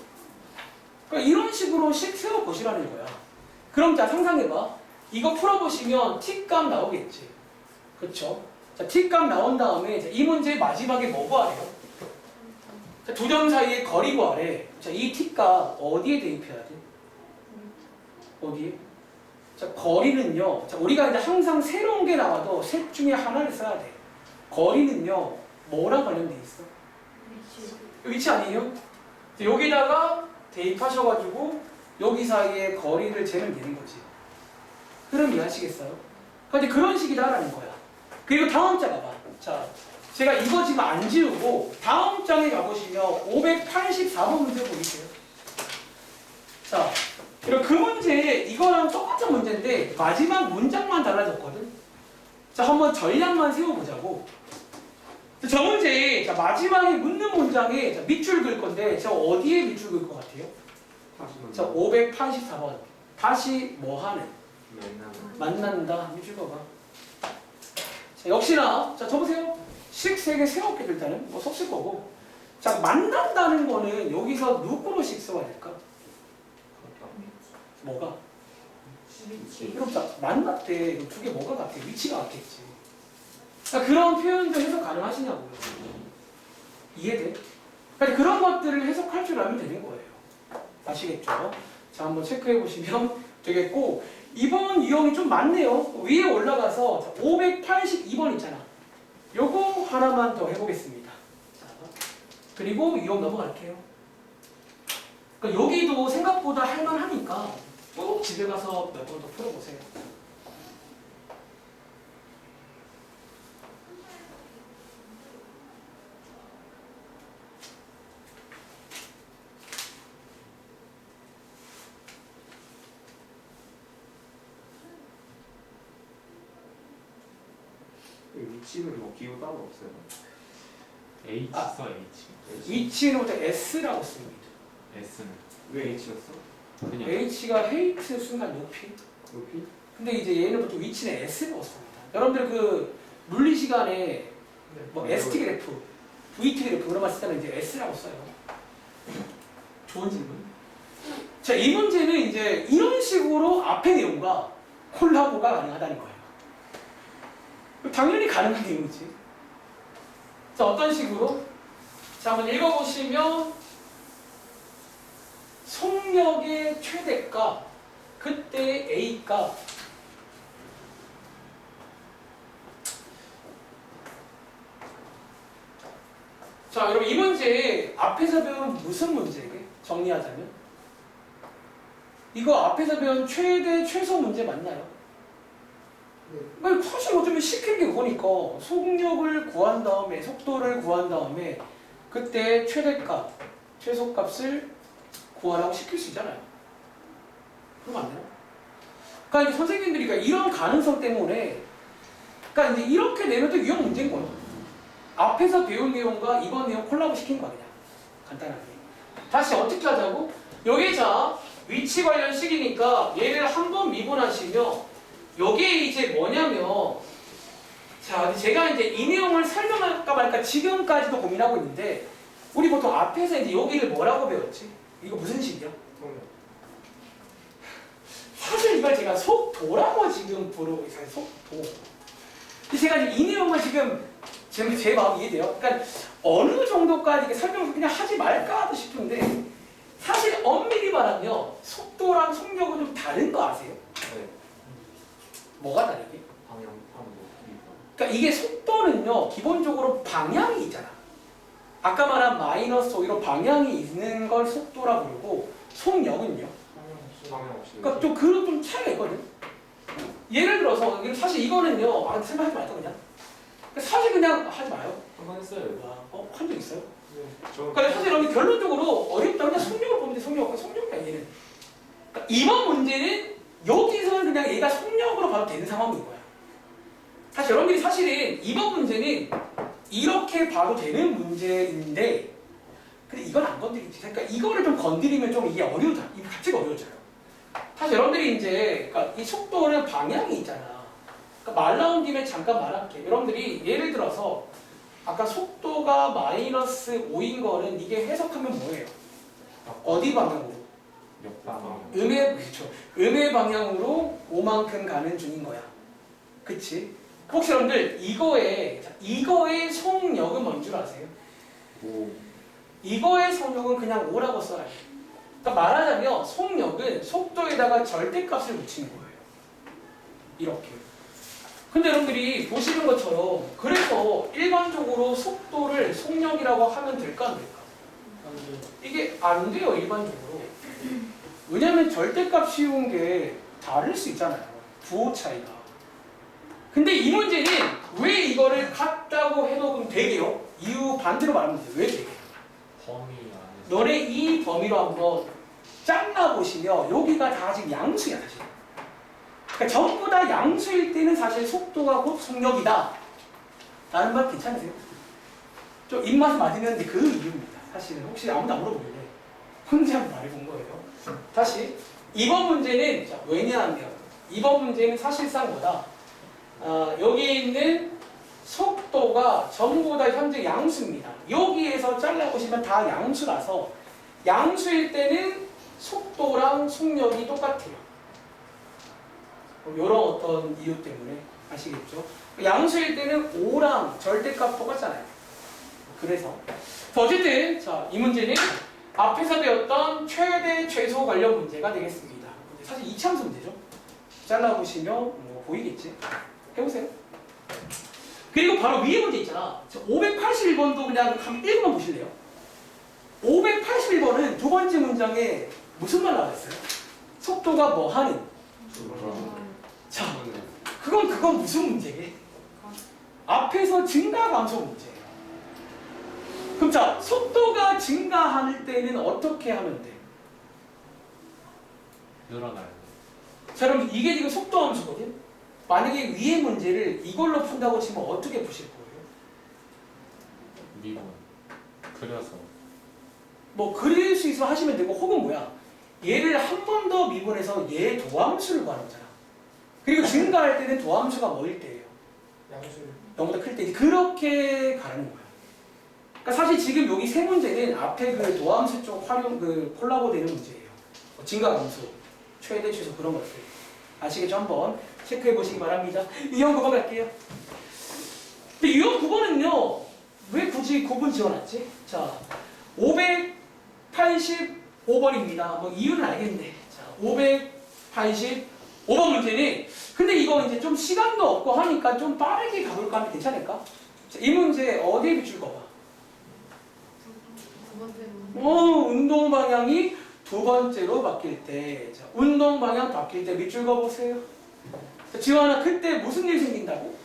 그러니까 이런 식으로 식 세워보시라는 거야. 그럼 자 상상해봐. 이거 풀어보시면 t값 나오겠지. 그쵸? 자, t값 나온 다음에 이 문제의 마지막에 뭐 구하래요? 자, 두 점 사이의 거리 구하래. 자, 이 t값 어디에 대입해야 돼? 어디에? 자, 거리는요. 자, 우리가 이제 항상 새로운 게 나와도 셋 중에 하나를 써야 돼. 거리는요. 뭐랑 관련돼 있어? 위치 아니에요? 자, 여기다가 대입하셔가지고 여기 사이의 거리를 재면 되는 거지. 그럼 이해하시겠어요? 근데 그런 식이다라는 거야. 그리고 다음 장 봐봐. 자, 제가 이거 지금 안 지우고 다음 장에 가보시면 584번 문제 보이세요? 자, 그리고 그 문제 이거랑 똑같은 문제인데 마지막 문장만 달라졌거든. 자, 한번 전략만 세워보자고. 저 문제에 자, 마지막에 묻는 문장에 자, 밑줄 그을 건데 저 어디에 밑줄 그을 것 같아요? 자, 584번. 다시 뭐 하는? 만난다. 밑줄 그어봐. 자, 역시나 자, 저보세요. 식 3개 세웠게 될 때는 뭐 섞을 거고. 자, 만난다는 거는 여기서 누구로 식 써야 될까? 뭐가? 그럼 자, 만났대. 두 개 뭐가 같아? 위치가 같겠지. 그러니까 그런 표현도 해석 가능하시냐고요. 이해돼? 그러니까 그런 것들을 해석할 줄 알면 되는 거예요. 아시겠죠? 자, 한번 체크해 보시면 되겠고 이번 유형이 좀 많네요. 위에 올라가서 582번 있잖아. 요거 하나만 더 해보겠습니다. 자, 그리고 유형 넘어갈게요. 그러니까 여기도 생각보다 할만하니까 꼭 집에 가서 몇 번 더 풀어보세요. 위치는 뭐 기호 따로 없어요. H 써 H. 위치는 S라고 씁니다. S는 왜 H였어? 그냥 h가 헤이트 순간 높이. 높이? 근데 이제 얘는 보통 위치는 s라고 씁니다. 여러분들 그 물리 시간에 뭐 ST 그래프, VT 그래프 그런 말 쓸 때는 이제 S라고 써요. 좋은 질문. 자, 이 문제는 이제 이런 식으로 앞의 내용과 콜라보가 가능하다는 거예요. 당연히 가능한 내용이지. 자, 어떤 식으로? 자, 한번 읽어보시면 속력의 최대값, 그때 A값 자, 여러분 이 문제 앞에서 배운 무슨 문제게? 정리하자면 이거 앞에서 배운 최대 최소 문제 맞나요? 네. 사실 어쩌면 시킨 게 그거니까 속력을 구한 다음에 속도를 구한 다음에 그때 최대값, 최소값을 구하라고 시킬 수 있잖아요. 그럼 안 되나? 그러니까 이제 선생님들이 이런 가능성 때문에 그러니까 이제 이렇게 내면 또 유형 문제인 거예요. 앞에서 배운 내용과 이번 내용 콜라보 시킨 거야 그냥 간단하게. 다시 어떻게 하자고? 여기 자 위치 관련 식이니까 얘를 한번 미분하시면 여기에 이제 뭐냐면 자 제가 이제 이 내용을 설명할까 말까 지금까지도 고민하고 있는데 우리 보통 앞에서 이제 여기를 뭐라고 배웠지? 이거 무슨 식이야? 동력. 사실 이걸 제가 속도라고 지금 부르고 있어요. 속도. 근데 제가 이제 이 내용을 지금 제 마음이 이해돼요. 그러니까 어느 정도까지 이렇게 설명을 그냥 하지 말까 싶은데 사실 엄밀히 말하면 속도랑 속력은 좀 다른 거 아세요? 네. 뭐가 다르게? 방향, 방향, 그러니까 이게 속도는요 기본적으로 방향이 있잖아. 아까 말한 마이너스 오히려 방향이 있는 걸 속도라 부르고 속력은요. 방향 없이. 그러니까 좀 그런 좀 차이가 있거든. 예를 들어서 사실 이거는요 생각하지 말까 그냥. 사실 그냥 하지 마요. 한번 했어요. 한 적 있어요? 저 그러니까 사실 여기 결론적으로 어렵다 그냥 속력을 보면 돼. 속력이야 얘는. 그러니까 이번 문제는 여기서는 그냥 얘가 속력으로 봐도 되는 상황인 거야. 사실 여러분들이 사실은 이번 문제는 이렇게 봐도 되는 문제인데 근데 이건 안 건드리지. 그러니까 이거를 좀 건드리면 좀 이게 어려워져. 이게 갑자기 어려워져요. 사실 여러분들이 이제 그러니까 이 속도는 방향이 있잖아. 그러니까 말 나온 김에 잠깐 말할게. 여러분들이 예를 들어서 아까 속도가 마이너스 5인 거는 이게 해석하면 뭐예요? 어디 방향으로? 역방향. 그렇죠. 음의 방향으로 5만큼 가는 중인 거야. 그치? 혹시 여러분들 이거의 속력은 뭔 줄 아세요? 오. 이거의 속력은 그냥 5라고 써야 돼. 그러니까 말하자면 속력은 속도에다가 절대값을 붙이는 거예요. 이렇게. 근데 여러분들이 보시는 것처럼 그래서 일반적으로 속도를 속력이라고 하면 될까 안 될까? 이게 안 돼요 일반적으로. 왜냐면 절대값 씌운 게 다를 수 있잖아요. 부호 차이가. 근데 이 문제는 왜 이거를 같다고 해도 그럼 되게요? 이유 반대로 말하면 돼요. 왜 되게? 범위 안에 너네 이 범위로 한번 잘라보시면 여기가 다 지금 양수야 사실. 그러니까 전부 다 양수일 때는 사실 속도가 곧 속력이다. 라는 말 괜찮으세요? 좀 입맛이 맞으면 그 이유입니다. 사실은 혹시 아무도 안 물어보길래 혼자 말해본 거예요. 다시 이번 문제는 자, 왜냐하면 이번 문제는 사실상 뭐다? 여기에 있는 속도가 전부 다 현재 양수입니다. 여기에서 잘라보시면 다 양수라서 양수일 때는 속도랑 속력이 똑같아요. 이런 어떤 이유 때문에 아시겠죠? 양수일 때는 5랑 절대값 똑같잖아요. 그래서 어쨌든 자, 이 문제는 앞에서 배웠던 최대 최소 관련 문제가 되겠습니다. 사실 이차함수 문제죠. 잘라보시면 뭐 보이겠지? 해보세요. 그리고 바로 위에 문제 있잖아. 581번도 그냥 한 1번만 보실래요? 581번은 두 번째 문장에 무슨 말 나왔어요? 속도가 뭐 하는? 자, 그건 무슨 문제게? 앞에서 증가 감소 문제예요. 그럼 자, 속도가 증가할 때는 어떻게 하면 돼? 늘어나요. 자, 여러분 이게 지금 속도 함수거든? 만약에 위의 문제를 이걸로 푼다고 치면 어떻게 푸실 거예요? 미분. 그려서. 뭐 그릴 수 있으면 하시면 되고 혹은 뭐야? 얘를 한 번 더 미분해서 얘 도함수를 구하는 거잖아. 그리고 증가할 때는 도함수가 뭐일 때예요? 양수를 0보다 클 때. 그렇게 가는 거야. 그러니까 사실 지금 여기 세 문제는 앞에 그 도함수 쪽 활용 그 콜라보 되는 문제예요. 증가함수, 최대 최소 그런 것들. 아시겠죠? 한번 체크해 보시기 바랍니다. 유형 9번 갈게요. 근데 유형 9번은요, 왜 굳이 9번 지어놨지? 자, 585번입니다. 뭐 이유는 알겠네. 자, 585번 문제는, 근데 이거 이제 좀 시간도 없고 하니까 좀 빠르게 가볼까 하면 괜찮을까? 자, 이 문제 어디에 비출 거 봐? 운동 방향이 두 번째로 바뀔 때. 자, 운동 방향 바뀔 때 밑줄 거 보세요. 자, 지원아, 그때 무슨 일 생긴다고?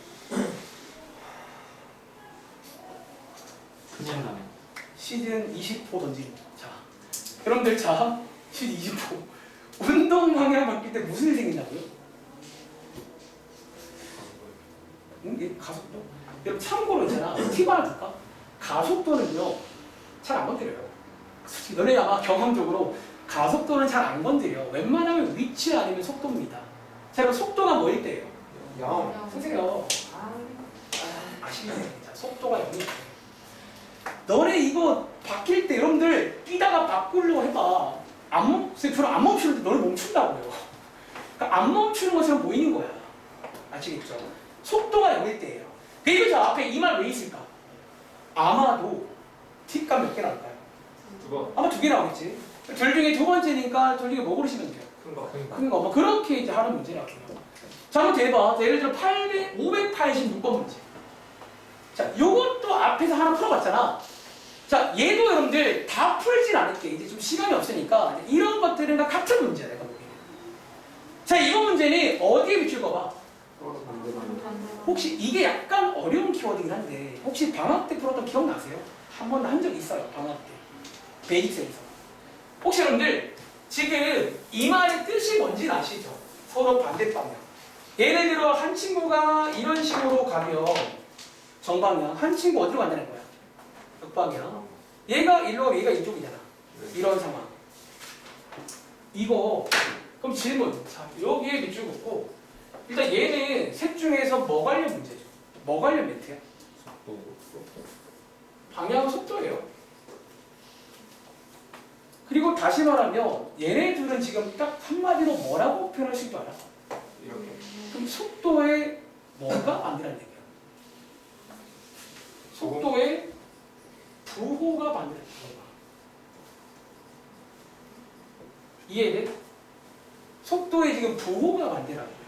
큰일 나네. 시즌 20호 던지는. 자, 여러분들 자, 시즌 20호. 운동 방향 바뀔 때 무슨 일 생긴다고요? 응? 가속도? 여러분 참고로 있잖아. 팁 하나 줄까? 가속도는요, 잘 안 건드려요. 솔직히 너네 아마 경험적으로 가속도는 잘 안 건드려. 웬만하면 위치 아니면 속도입니다. 자, 그럼 속도가 뭐일 때예요? 선생님, 아시네. 자, 속도가 0일 때. 너네 이거 바뀔 때 여러분들 뛰다가 바꾸려고 해봐. 별로 안 멈추는데 너네 멈춘다고요. 그러니까 안 멈추는 것처럼 보이는 거야. 아시겠죠? 속도가 0일 때예요. 그리고 저 앞에 이 말 왜 있을까? 아마도 팁값 몇 개 나올까요? 2번 아마 2개 나오겠지. 둘 중에 두 번째니까 둘 중에 뭐 고르시면 돼요? 큰 거. 큰 거. 뭐 그렇게 이제 하는 문제라고요. 자, 한번 대봐. 자, 예를 들어 586번 문제. 자, 요것도 앞에서 하나 풀어봤잖아. 자, 얘도 여러분들 다 풀진 않을게. 이제 좀 시간이 없으니까 이런 것들은 다 같은 문제야, 내가 보기에는. 자, 이번 문제는 어디에 비출 거 봐? 혹시 이게 약간 어려운 키워드긴 한데 혹시 방학 때 풀었던 기억나세요? 한 번 한 적 있어요, 방학 때. 베이직스에서. 혹시 여러분들 지금 이 말의 뜻이 뭔지는 아시죠? 서로 반대 방향. 예를 들어 한 친구가 이런 식으로 가면 정방향, 한 친구 어디로 간다는 거야? 역방향. 얘가 일로 가면 얘가 이쪽이잖아. 이런 상황. 이거 그럼 질문. 자, 여기에 밑줄 긋고 일단 얘는 셋 중에서 뭐 관련 문제죠? 뭐 관련 멘트야? 속도. 방향은 속도예요. 그리고 다시 말하면 얘네 둘은 지금 딱 한마디로 뭐라고 표현할 수 있는 줄 알아? 이렇게. 그럼 속도에 뭐가 반대라는 얘기야? 속도에 부호가 반대라는 얘기야. 이해돼? 속도에 지금 부호가 반대라는 거야.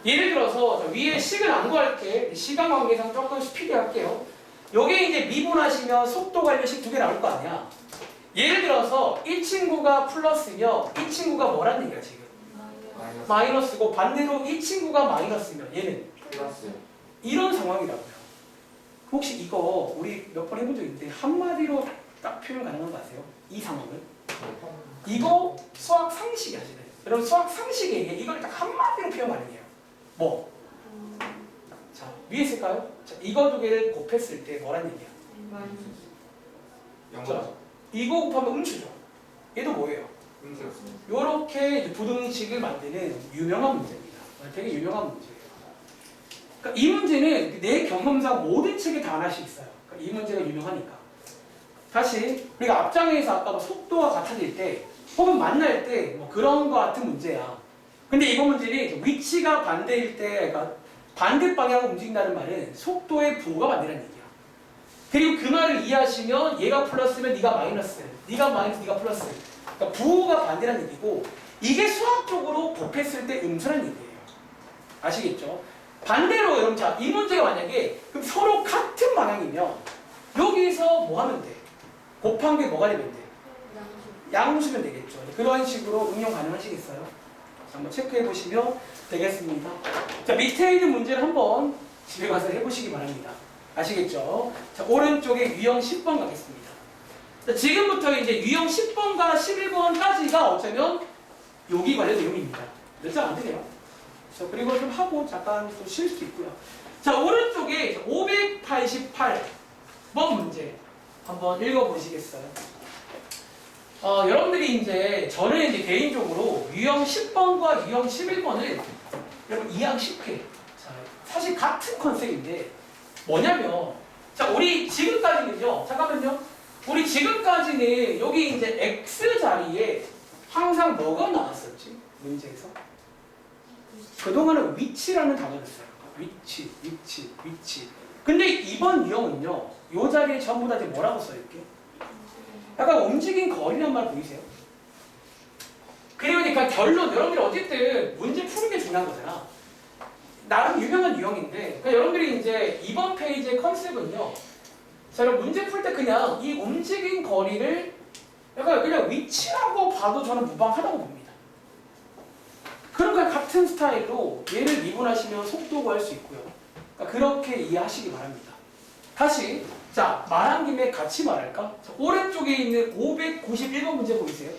예를 들어서 위에 식을 안 구할게. 시간 관계상 조금 스피디 할게요. 요게 이제 미분하시면 속도 관련식 2개 나올 거 아니야. 예를 들어서 이 친구가 플러스면 이 친구가 뭐라는 얘기야 지금? 마이너스고 반대로 이 친구가 마이너스면 얘는 플러스. 이런 상황이라고요. 혹시 이거 우리 몇 번 해본 적 있는데 한마디로 딱 표현 가능한 거 아세요? 이 상황을? 이거 수학 상식이 하시네. 여러분 수학 상식에 이걸 딱 한마디로 표현 가능해요. 뭐? 자, 위에 있을까요? 자, 이거 2개를 곱했을 때 뭐라는 얘기야? 영어. 이거 곱하면 음수죠. 얘도 뭐예요? 음수였습니다. 요렇게 부등식을 만드는 유명한 문제입니다. 되게 유명한 문제예요. 그러니까 이 문제는 내 경험상 모든 책에 다 하나씩 있어요. 그러니까 이 문제가 유명하니까. 다시 우리가 앞장에서 아까 속도가 같아질 때 혹은 만날 때 뭐 그런 거 같은 문제야. 근데 이번 문제는 위치가 반대일 때, 그러니까 반대 방향으로 움직인다는 말은 속도의 부호가 반대라는 얘기야. 그리고 그 말을 이해하시면 얘가 플러스면 네가 마이너스, 네가 마이너스, 네가 플러스. 그러니까 부호가 반대라는 얘기고 이게 수학적으로 곱했을 때 음수라는 얘기예요. 아시겠죠? 반대로 여러분 자, 이 문제가 만약에 그럼 서로 같은 방향이면 여기서 뭐 하면 돼? 곱한 게 뭐가 되면 돼? 양수면 되겠죠. 그런 식으로 응용 가능하시겠어요? 자, 한번 체크해 보시면 되겠습니다. 자, 밑에 있는 문제를 한번 집에 가서 해보시기 바랍니다. 아시겠죠? 자, 오른쪽에 유형 10번 가겠습니다. 자, 지금부터 이제 유형 10번과 11번까지가 어쩌면 여기 관련 내용입니다. 몇 장 안 되네요. 자, 그리고 좀 하고 잠깐 또 쉴 수도 있고요. 자, 오른쪽에 588번 문제 한번 읽어보시겠어요? 여러분들이 이제 저는 이제 개인적으로 유형 10번과 유형 11번을 여러분 이해하기 쉽게 자, 사실 같은 컨셉인데 뭐냐면 자 우리 지금까지는요 잠깐만요 우리 지금까지는 여기 이제 x 자리에 항상 뭐가 나왔었지 문제에서 그동안은 위치라는 단어를 써요. 위치. 근데 이번 유형은요 요 자리에 전부 다 이제 뭐라고 써요 이렇게 약간 움직인 거리란 말 보이세요? 그러니까 결론 여러분들이 어쨌든 문제 푸는 게 중요한 거잖아. 나름 유명한 유형인데 그러니까 여러분들이 이제 이번 페이지의 컨셉은요. 자, 여러분 문제 풀 때 그냥 이 움직인 거리를 약간 그냥 위치라고 봐도 저는 무방하다고 봅니다. 그러니까 같은 스타일로 얘를 미분하시면 속도 구할 수 있고요. 그러니까 그렇게 이해하시기 바랍니다. 다시 자 말한 김에 같이 말할까? 자, 오른쪽에 있는 591번 문제 보이세요?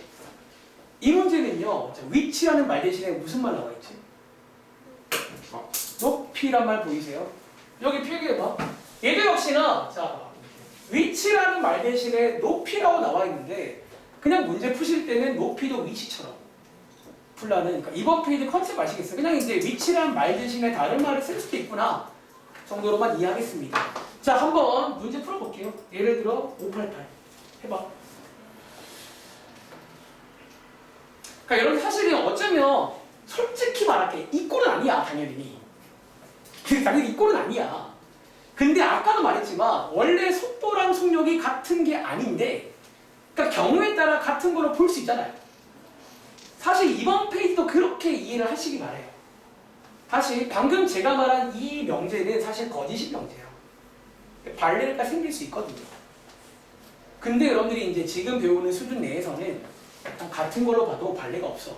이 문제는요. 자, 위치라는 말 대신에 무슨 말 나와 있지? 높이란 말 보이세요? 여기 필기해봐. 얘도 역시나 자 위치라는 말 대신에 높이라고 나와 있는데 그냥 문제 푸실 때는 높이도 위치처럼 풀라는 그러니까 이번 페이지 컨셉 아시겠어요? 그냥 이제 위치라는 말 대신에 다른 말을 쓸 수도 있구나 정도로만 이해하겠습니다. 자 한번 문제 풀어볼게요. 예를 들어 588 해봐. 그러니까 여러분 사실은 어쩌면 솔직히 말할게 이 꼴은 아니야 당연히. 당연히 이 꼴은 아니야. 근데 아까도 말했지만 원래 속도랑 속력이 같은 게 아닌데 그러니까 경우에 따라 같은 걸로 볼 수 있잖아요. 사실 이번 페이지도 그렇게 이해를 하시기 바래요. 다시 방금 제가 말한 이 명제는 사실 거짓인 명제예요. 발레가 생길 수 있거든요. 근데 여러분들이 이제 지금 배우는 수준 내에서는 약간 같은 걸로 봐도 발레가 없어.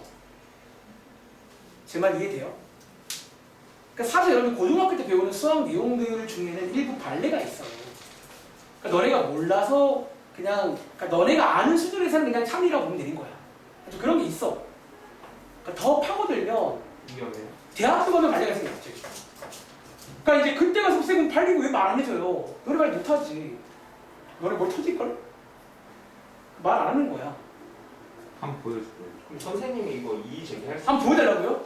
제 말 이해돼요? 그러니까 사실 여러분 고등학교 때 배우는 수학 내용들 중에는 일부 발레가 있어요. 그러니까 너네가 몰라서 그냥 그러니까 너네가 아는 수준에서는 그냥 참이라고 보면 되는 거야. 좀 그런 게 있어. 그러니까 더 파고들면 위험해요. 대학교 가면 발레가 생겼지. 그러니까 이제 그때 가서 선생님 발리고 왜 말 안 해줘요? 너네 말 못하지. 너네 뭘 터질걸? 말 안 하는 거야. 한번 보여줄게요. 그럼 선생님이 이거 이의 제기할 수 한번 보여달라고요?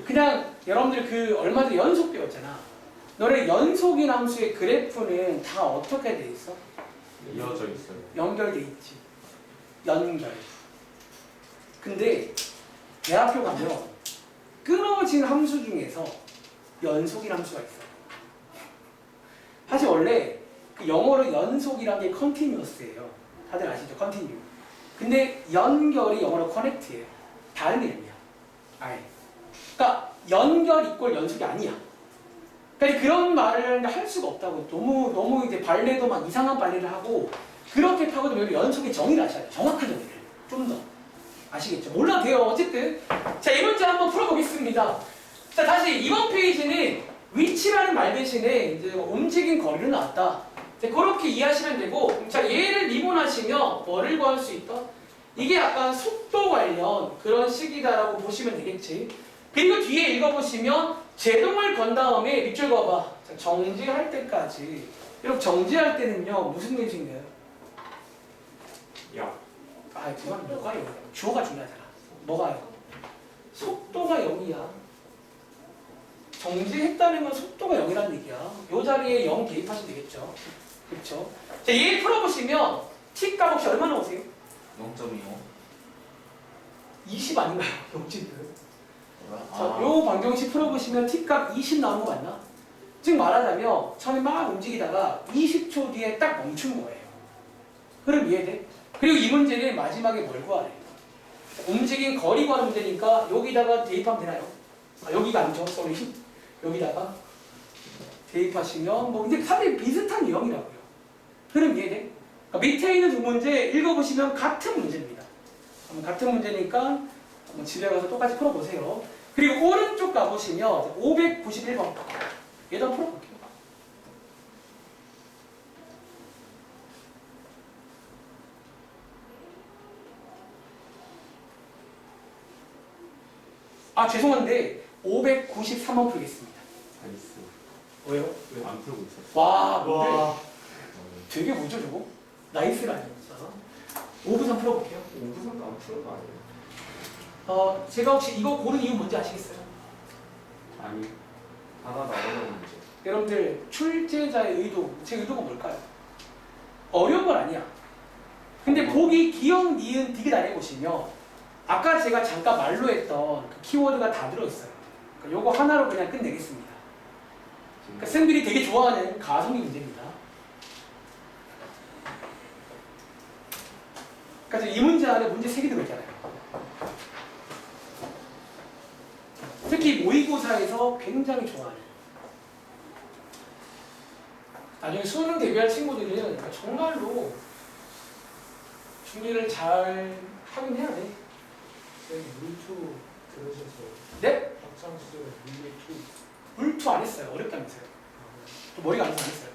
그냥 여러분들 그 얼마 전에 연속 배웠잖아. 너네 연속인 함수의 그래프는 다 어떻게 돼 있어? 이어져 있어요. 연결돼 있지. 연결. 근데 대학교 가면 끊어진 함수 중에서 연속인 함수가 있어. 사실 원래 그 영어로 연속이란 게 continuous예요. 다들 아시죠? continue. 근데 연결이 영어로 connect예요. 다른 이름이야. 아예. 그러니까 연결 이꼴 연속이 아니야. 그러니까 그런 말을 할 수가 없다고. 너무 이제 발레도 막 이상한 발레를 하고 그렇게 파고들면 연속의 정의를 아셔야 돼요. 정확한 정의를. 좀 더. 아시겠죠? 몰라도 돼요. 어쨌든. 자, 이 문제 한번 풀어보겠습니다. 자, 다시 이번 페이지는 위치라는 말 대신에 이제 움직인 거리를 나왔다. 이제 그렇게 이해하시면 되고, 자, 얘를 미분하시면 뭐를 구할 수 있다? 이게 약간 속도 관련 그런 식이다라고 보시면 되겠지. 그리고 뒤에 읽어보시면 제동을 건 다음에 밑줄 그어봐. 자, 정지할 때까지. 여러분 정지할 때는요 무슨 일이 생겨요? 야. 아, 그건 뭐가요? 주어가 중요하잖아. 뭐가요? 속도가 0이야. 정지했다는 건 속도가 0이라는 얘기야. 이 자리에 0 대입하시면 되겠죠. 그렇죠? 자, 얘 풀어보시면 t 값 혹시 얼마 나오세요? 0.25. 20 아닌가요? 0.2. 자, 요 방정식 풀어보시면 t 값 20 나온 거 맞나? 즉 말하자면 처음에 막 움직이다가 20초 뒤에 딱 멈춘 거예요. 그럼 이해돼? 그리고 이 문제는 마지막에 뭘 구하래? 움직인 거리 구하는 문제니까 여기다가 대입하면 되나요? 아, 여기가 아니죠. 쏘리. 여기다가 대입하시면 뭐 근데 사실 비슷한 유형이라고요. 그럼 이해돼? 그러니까 밑에 있는 두 문제 읽어보시면 같은 문제입니다. 같은 문제니까 한번 집에 가서 똑같이 풀어보세요. 그리고 오른쪽 가보시면 591번 얘도 한번 풀어볼게요. 아 죄송한데 593번 풀겠습니다. 나이스. 왜요? 안 풀고 있었어요. 와, 와. 되게 뭐죠 저거? 나이스가 아니었어. 5부선 풀어볼게요. 5부선도 안 푸는 거 아니에요? 제가 혹시 이거 고른 이유 뭔지 아시겠어요? 아니 하나 나오는 문제. 여러분들 출제자의 의도, 제 의도가 뭘까요? 어려운 건 아니야. 근데 보기 기억, 니은, 디귿 안에 보시면 아까 제가 잠깐 말로 했던 그 키워드가 다 들어있어요. 그러니까 요거 하나로 그냥 끝내겠습니다. 그러니까 쌤들이 되게 좋아하는 가성비 문제입니다. 그러니까 이 문제 안에 문제 3개 들어있잖아요. 특히 모의고사에서 굉장히 좋아하는. 나중에 수능 대비할 친구들은 정말로 준비를 잘 하긴 해야 돼. 물투 들으셔서 네? 박창수 물투. 물투 안 했어요. 어렵다면서요. 또 머리가 안 했어요.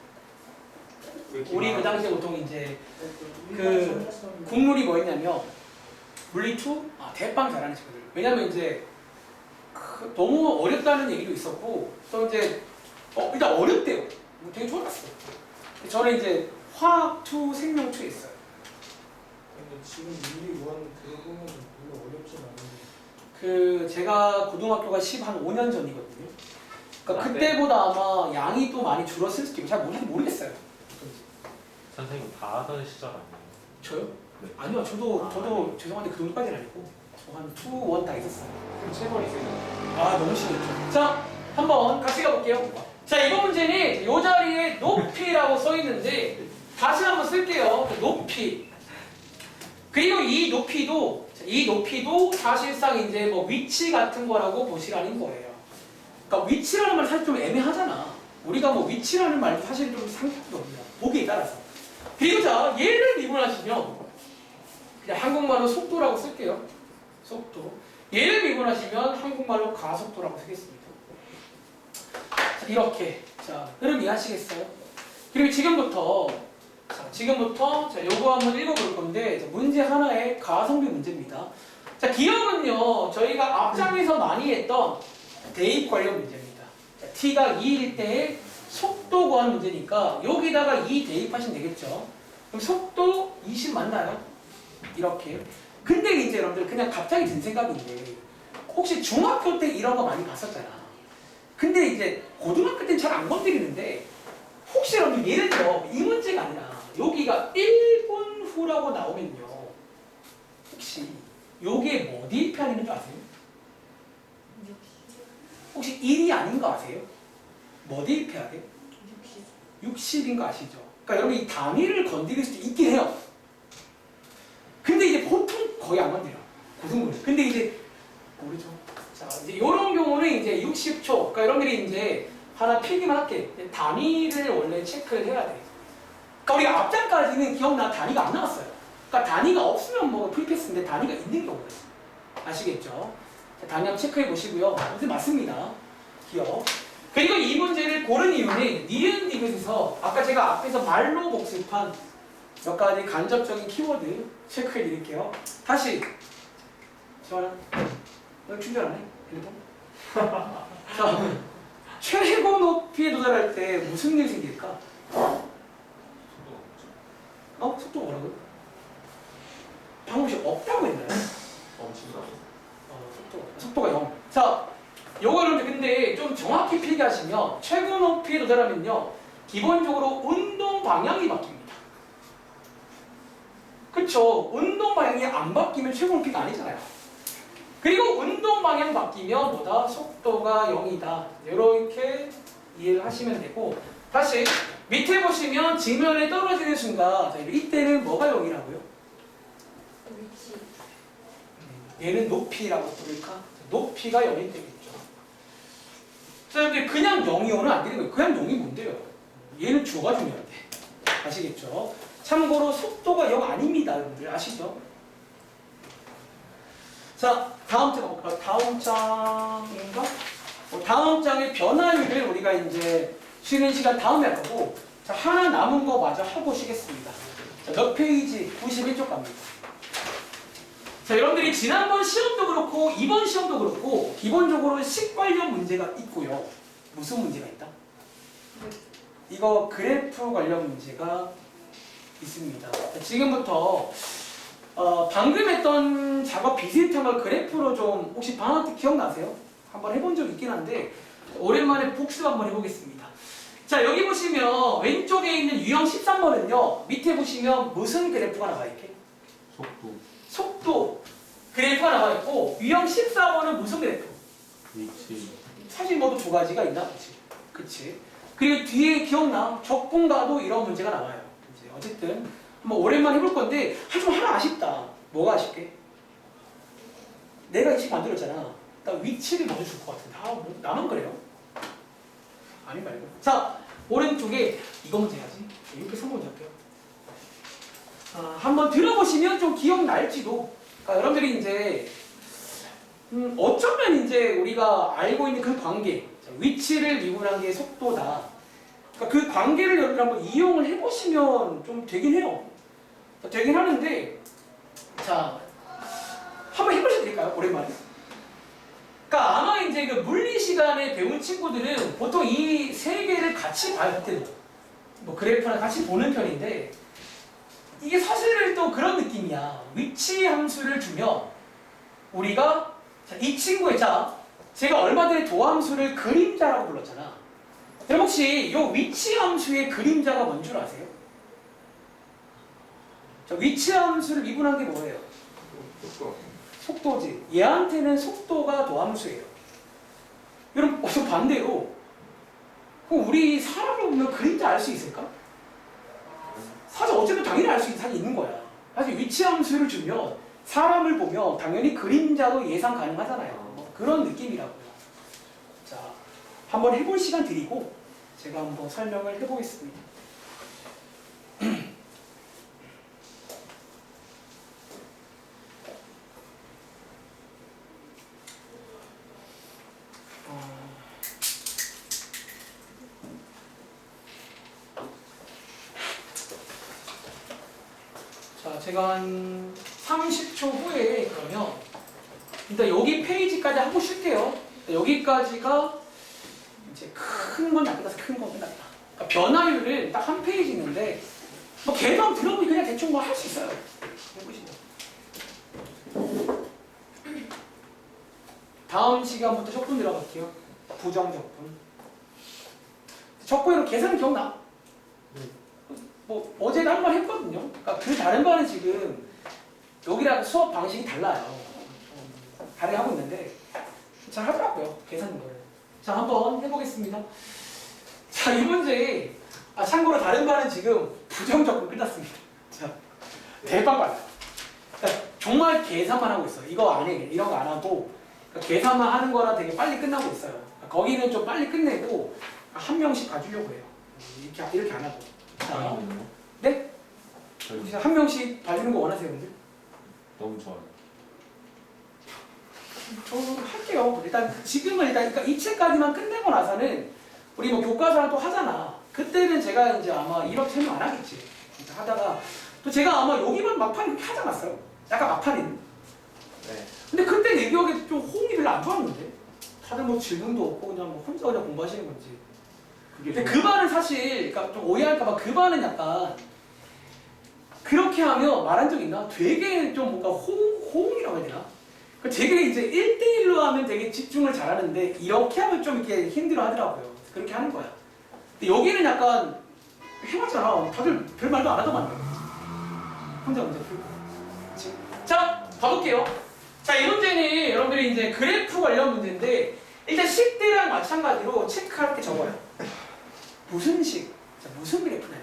우리 그 당시에 보통 이제 국룰이 뭐였냐면 물리투? 대빵 잘하는 친구들. 왜냐면 이제 너무 어렵다는 얘기도 있었고 또 이제 일단 어렵대요. 되게 좋았어. 저는 이제 화학 투, 생명 투 했어요. 근데 지금 물리 원 들어보면 별로 어렵진 않은데. 제가 고등학교가 15년 전이거든요. 그러니까 네. 그때보다 아마 양이 또 많이 줄었을 수도 있고 잘 모르겠어요. 선생님 다 하던 시절 아니에요? 저요? 네. 아니요. 저도 아니에요. 죄송한데 그 정도까지는 아니고 한 2, 1 다 있었어요. 그럼 3번 있어요. 아 너무 심했죠. 자 한번 같이 가볼게요. 자 이거 문제는 이 자리에 높이라고 써 있는데 다시 한번 쓸게요. 높이. 그리고 이 높이도 사실상 이제 뭐 위치 같은 거라고 보시라는 거예요. 그러니까 위치라는 말 사실 좀 애매하잖아. 우리가 뭐 위치라는 말도 사실 좀 상식도 없냐. 보기에 따라서. 그리고 자 얘를 미분하시면 그냥 한국말로 속도라고 쓸게요. 속도. 얘를 미분하시면 한국말로 가속도라고 쓰겠습니다. 자, 이렇게. 자, 흐름 이해하시겠어요? 그리고 지금부터 자, 요거 한번 읽어볼 건데, 자, 문제 하나의 가성비 문제입니다. 자, 기억은요, 저희가 앞장에서 많이 했던 대입 관련 문제입니다. 자, t가 2일 때의 속도 구하는 문제니까, 여기다가 2 대입하시면 되겠죠. 그럼 속도 20 맞나요? 이렇게. 근데 이제 여러분들 그냥 갑자기 든 생각인데, 혹시 중학교 때 이런 거 많이 봤었잖아. 근데 이제 고등학교 때는 잘 안 건드리는데, 혹시 여러분 예를 들어 이 문제가 아니라 여기가 1분 후라고 나오면요, 혹시 요게 뭐 대입하는 줄 아세요? 혹시 1이 아닌 거 아세요? 뭐 대입해야 돼? 60인 거 아시죠? 그러니까 여러분 이 단위를 건드릴 수도 있긴 해요. 근데 이제 보통 거의 안 건드려. 고등부는. 근데 이제 모르죠. 자, 이제 이런 경우는 이제 60초. 그러니까 여러분들이 이제 하나 필기만 할게. 단위를 원래 체크를 해야 돼. 그러니까 우리가 앞장까지는 기억나 단위가 안 나왔어요. 그러니까 단위가 없으면 뭐 프리패스인데 단위가 있는 경우는 아시겠죠? 자, 단위 한번 체크해 보시고요. 무슨 맞습니다. 기억. 그리고 이 문제를 고른 이유는 니은 디귿에서 아까 제가 앞에서 말로 복습한 몇 가지 간접적인 키워드 체크해 드릴게요. 다시 지원아, 너 충전 안 해? 핸드폰? 자, 최고 높이에 도달할 때 무슨 일이 생길까? 속도가 뭐라고요? 방금 혹시 없다고 했나요? 멈춘다고. 속도가 0. 자, 요거를 근데 좀 정확히 필기하시면 최고 높이에 도달하면요, 기본적으로 운동 방향이 바뀝니다. 그쵸? 운동 방향이 안 바뀌면 최고 높이가 아니잖아요. 그리고 운동 방향 바뀌면 뭐다? 속도가 0이다. 이렇게 이해를 하시면 되고, 다시 밑에 보시면 지면에 떨어지는 순간, 자, 이때는 뭐가 0이라고요? 얘는 높이라고 부를까? 높이가 0이 되겠죠. 자, 여러분들 그냥 0이 0은 안 되는 거예요. 그냥 0이 뭔데요? 얘는 주어가 중요한데. 아시겠죠? 참고로 속도가 0 아닙니다. 여러분들 아시죠? 자, 다음 장 가볼까요? 다음 장인가? 다음 장의 변화율을 우리가 이제 쉬는 시간 다음에 할 거고, 자, 하나 남은 거 마저 하고 쉬겠습니다. 자, 몇 페이지? 91쪽 갑니다. 자, 여러분들이 지난번 시험도 그렇고 이번 시험도 그렇고 기본적으로 식 관련 문제가 있고요. 무슨 문제가 있다? 이거 그래프 관련 문제가 있습니다. 자, 지금부터 방금 했던 작업 비슷한 걸 그래프로 좀 혹시 방학 때 기억나세요? 한번 해본 적 있긴 한데 오랜만에 복습 한번 해보겠습니다. 자, 여기 보시면 왼쪽에 있는 유형 13번은요. 밑에 보시면 무슨 그래프가 나와 있게? 속도 그래프가 나와 있고 유형 14번은 무슨 그래프? 위치. 사실 모두 두 가지가 있나? 그치? 그리고 뒤에 기억나? 적분과도 이런 문제가 나와요. 이제 어쨌든 한번 오랜만에 해볼 건데 하지만 하나 아쉽다. 뭐가 아쉽게? 내가 이 식 만들었잖아. 나 위치를 먼저 줄 것 같은데 나만 그래요? 아니 말고. 자, 오른쪽에 이거 문제 해야지. 이렇게 3번 문제 할게요. 한번 들어보시면 좀 기억날지도. 그러니까 여러분들이 이제 어쩌면 이제 우리가 알고 있는 그 관계, 위치를 미분한 게 속도다. 그러니까 그 관계를 여러분들 한번 이용을 해보시면 좀 되긴 해요. 되긴 하는데, 자, 한번 해보셔도 될까요? 오랜만에. 그러니까 아마 이제 그 물리 시간에 배운 친구들은 보통 이 세 개를 같이 봐야 돼요. 뭐 그래프랑 같이 보는 편인데, 이게 사실은 또 그런 느낌이야. 위치 함수를 주면 우리가 자, 이 친구의 제가 얼마 전에 도함수를 그림자라고 불렀잖아. 여러분 혹시 이 위치 함수의 그림자가 뭔 줄 아세요? 자, 위치 함수를 미분한 게 뭐예요? 속도지. 얘한테는 속도가 도함수예요. 여러분 반대로 그럼 우리 사람을 보면 그림자 알 수 있을까? 사실 어쨌든 당연히 알 수 있는 거야. 사실 위치 함수를 주면 사람을 보면 당연히 그림자도 예상 가능하잖아요. 뭐 그런 느낌이라고요. 자, 한번 해볼 시간 드리고 제가 한번 설명을 해보겠습니다. 자, 제가 한 30초 후에 그러면 일단 여기 페이지까지 하고 쉴게요. 여기까지가 이제 큰 건 다 끝났어. 큰 건 끝났다. 그러니까 변화율은 딱 한 페이지 있는데 뭐 개념 들어보니 그냥 대충 뭐 할 수 있어요. 해보시죠. 다음 시간부터 적분 들어갈게요. 부정 적분. 적분으로 계산 기억나? 뭐 어제도 한 번 했거든요. 그러니까 그 다른 거는 지금 여기랑 수업 방식이 달라요. 다르게 하고 있는데 잘 하더라고요. 계산인 거를. 자, 한번 해보겠습니다. 자, 이 문제 참고로 다른 반은 지금 부정 적분 끝났습니다. 자, 대박 빨라요. 그러니까 정말 계산만 하고 있어요. 이거 안 해. 이런 거 안 하고 그러니까 계산만 하는 거라 되게 빨리 끝나고 있어요. 그러니까 거기는 좀 빨리 끝내고 한 명씩 봐주려고 해요. 이렇게 안 하고. 자, 네? 혹시 한 명씩 봐주는 거 원하세요, 여러분들? 너무 좋아요. 저 할게요. 일단 지금은 그러니까 이 책까지만 끝내고 나서는 우리 뭐 교과서랑 또 하잖아. 그때는 제가 이제 아마 이렇게 설명 안 하겠지. 하다가 또 제가 아마 여기만 막판 이렇게 하지 않았어요. 약간 막판인. 네. 근데 그때 내 기억에 좀 호응이 별로 안 좋았는데. 다들 뭐 질문도 없고 그냥 뭐 혼자 공부하시는 건지. 근데 그 반은 사실 그러니까 좀 오해할까봐 그 반은 약간 그렇게 하면 말한 적 있나? 되게 좀 뭔가 호응이라고 해야 되나? 되게 이제 1대1로 하면 되게 집중을 잘하는데 이렇게 하면 좀 이렇게 힘들어 하더라고요. 그렇게 하는 거야. 근데 여기는 약간 해봤잖아. 다들 별 말도 안 하더만. 혼자 문제 풀고. 그치? 자, 봐볼게요. 자, 이 문제는 여러분들이 이제 그래프 관련 문제인데 일단 식대랑 마찬가지로 체크할 게 적어요. 무슨 식? 자, 무슨 그래프냐.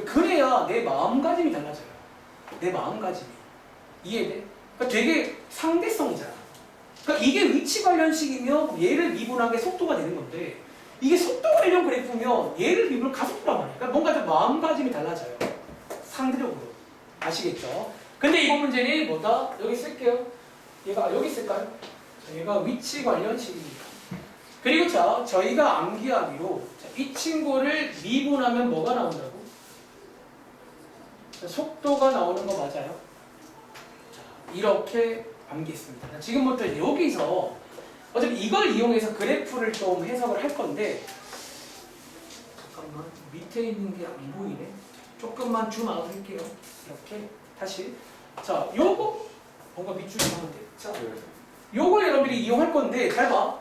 그래야 내 마음가짐이 달라져요. 내 마음가짐이. 이해돼? 그러니까 되게 상대성이잖아. 그러니까 이게 위치 관련식이면 얘를 미분한 게 속도가 되는 건데 이게 속도 관련 그래프면 얘를 미분한 가속도란 말이야. 그러니까 뭔가 좀 마음가짐이 달라져요. 상대적으로. 아시겠죠? 근데 이번 문제는 뭐다? 여기 쓸게요. 얘가 여기 쓸까요? 자, 얘가 위치 관련식입니다. 그리고 자, 저희가 암기하기로 자, 이 친구를 미분하면 뭐가 나온다고? 자, 속도가 나오는 거 맞아요? 자, 이렇게 암기했습니다. 자, 지금부터 여기서 어차피 이걸 이용해서 그래프를 좀 해석을 할 건데 밑에 있는 게 안 보이네. 조금만 줌아웃 할게요. 이렇게 다시. 자, 요거 뭔가 밑줄이 하면 돼. 자, 요걸 여러분들이 이용할 건데 잘 봐.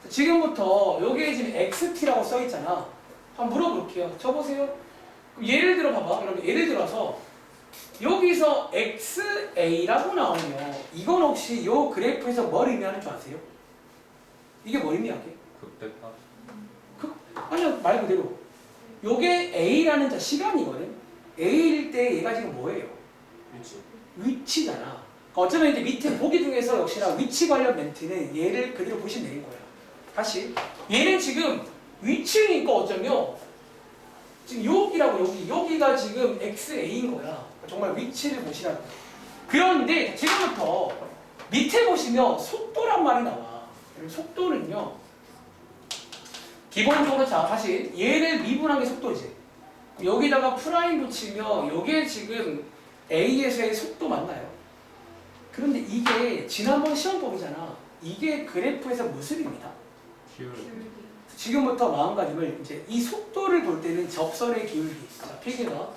자, 지금부터 여기에 지금 XT라고 써 있잖아. 한번 물어볼게요. 저 보세요. 예를 들어 봐봐. 여러분 예를 들어서 여기서 XA라고 나오면 이건 혹시 요 그래프에서 뭘 의미하는 줄 아세요? 이게 뭐 의미하게? 극대파. 아니요, 말 그대로 요게 A라는 자 시간이거든. A일 때 얘가 지금 뭐예요? 위치. 위치잖아. 그러니까 어쩌면 이제 밑에 보기 중에서 역시나 위치 관련 멘트는 얘를 그대로 보시면 되는 거야. 다시 얘는 지금 위치니까 어쩌면 지금 여기라고 여기가 지금 XA인 거야. 정말 위치를 보시라고. 그런데 지금부터 밑에 보시면 속도란 말이 나와. 속도는요. 기본적으로 자 다시 얘를 미분한 게 속도지. 여기다가 프라임 붙이면 이게 지금 A에서의 속도 맞나요? 그런데 이게 지난번 시험법이잖아. 이게 그래프에서 무슨입니다. 기울기. 지금부터 마음가짐을 이제 이 속도를 볼 때는 접선의 기울기. 자, 필기가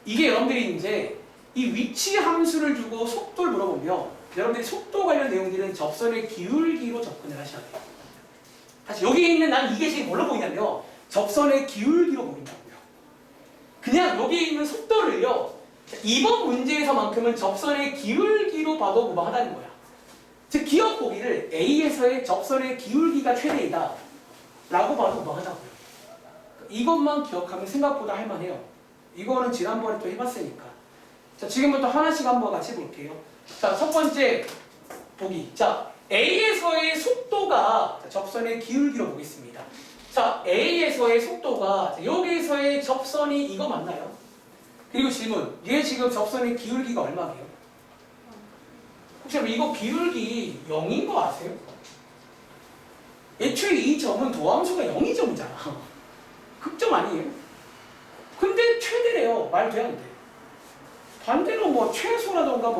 이게 여러분들이 이제 이 위치 함수를 주고 속도를 물어보면 여러분들이 속도 관련 내용들은 접선의 기울기로 접근을 하셔야 돼요. 다시 여기 있는 난 이게 지금 뭘로 보이냐면 접선의 기울기로 보인다고요. 그냥 여기 있는 속도를요. 이번 문제에서만큼은 접선의 기울기로 봐도 무방하다는 거야. 즉 기억 보기를 A에서의 접선의 기울기가 최대이다 라고 봐도 무방하다고요. 이것만 기억하면 생각보다 할만해요. 이거는 지난번에 또 해봤으니까. 자, 지금부터 하나씩 한번 같이 볼게요. 자, 첫 번째 보기. 자, A에서의 속도가 접선의 기울기로 보겠습니다. 자, A에서의 속도가 여기에서의 접선이 이거 맞나요? 그리고 질문. 얘 지금 접선의 기울기가 얼마게요? 혹시 이거 기울기 0인 거 아세요? 애초에 이 점은 도함수가 0이점이잖아. 극점 아니에요? 근데 최대래요. 말도 안 돼. 반대로 뭐 최소라던가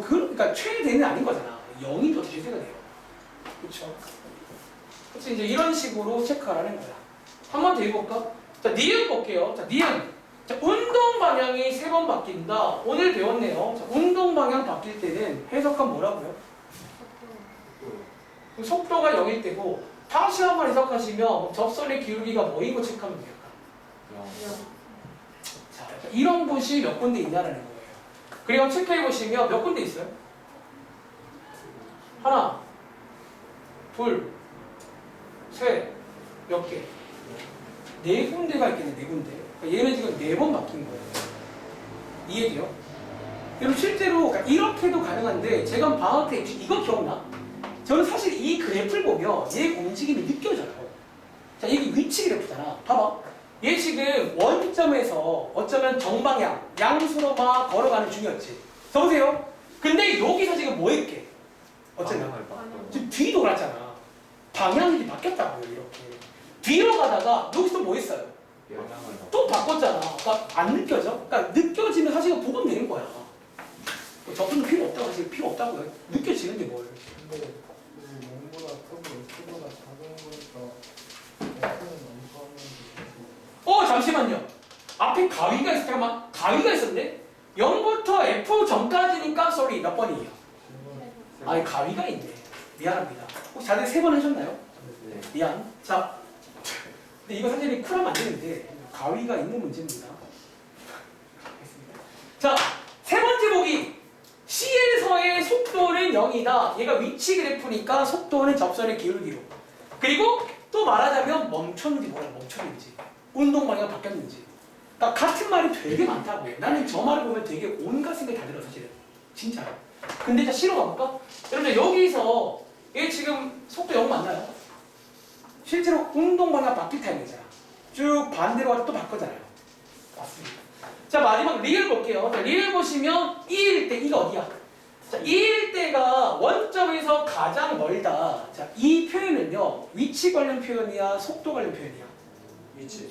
그러니까 최대는 아닌 거잖아. 0이 더 최대가 돼요. 그렇죠? 그래서 이제 이런 식으로 체크하라는 거야. 한 번 더 해볼까? 자, 니은 볼게요. 자, 니은. 자, 운동 방향이 3번 바뀐다. 오늘 배웠네요. 자, 운동 방향 바뀔 때는 해석하면 뭐라고요? 속도가 0일 때고 다시 한번 해석하시면 접선의 기울기가 뭐인 거 체크하면 돼요. 자, 이런 곳이 몇 군데 있냐라는 거예요. 그리고 체크해 보시면 몇 군데 있어요? 하나, 둘, 셋, 몇 개? 4군데가 있겠네, 4군데. 그러니까 얘는 지금 4번 바뀐 거예요. 이해돼요? 여러분 실제로 이렇게도 가능한데 제가 방학 때 이거 기억나? 저는 사실 이 그래프를 보면 얘 움직임이 느껴져요. 자, 이게 위치 그래프잖아. 봐봐. 얘 지금 원점에서 어쩌면 정방향, 양수로 막 걸어가는 중이었지. 저 보세요. 근데 여기서 지금 뭐 했게? 어쩌면 지금 뒤 돌았잖아. 방향이 바뀌었다고요, 이렇게. 뒤로 가다가 여기서 뭐 했어요? 또 바꿨잖아. 그러니까 안 느껴져? 그러니까 느껴지면 사실 보면 되는 거야. 접근 필요 없다고 사실 필요 없다고요. 느껴지는데 뭘. 근데 그 0보다 크고 X보다 작은 거니까 X는 넘쳐나는 잠시만요. 앞에 가위가 있어. 잠깐만. 가위가 있었네? 0부터 F 전까지니까 소리 몇 번이에요? 아니 가위가 있네. 미안합니다. 혹시 다들 3번 하셨나요? 네. 미안. 자, 근데 이거 사실 쿨하면 안 되는데 가위가 있는 문제입니다. 자, 3번째 보기. C에서의 속도는 0이다. 얘가 위치 그래프니까 속도는 접선의 기울기로. 그리고 또 말하자면 멈췄는지 뭐야 멈췄는지 운동 방향이 바뀌었는지. 그러니까 같은 말이 되게 많다고요. 나는 저 말을 보면 되게 온갖 생각이 다 들어 사실은. 진짜. 근데 자 C로 가볼까? 여러분들 여기서 얘 지금 속도 0 맞나요? 실제로 운동 방향 바뀔 타임이잖아. 쭉 반대로 가서 또 바꾸잖아요. 맞습니다. 자, 마지막 리을 볼게요. 자, 리을 보시면 2일 때 이가 어디야? 자, 2일 때가 원점에서 가장 멀다. 자, 이 표현은요. 위치 관련 표현이야, 속도 관련 표현이야? 위치.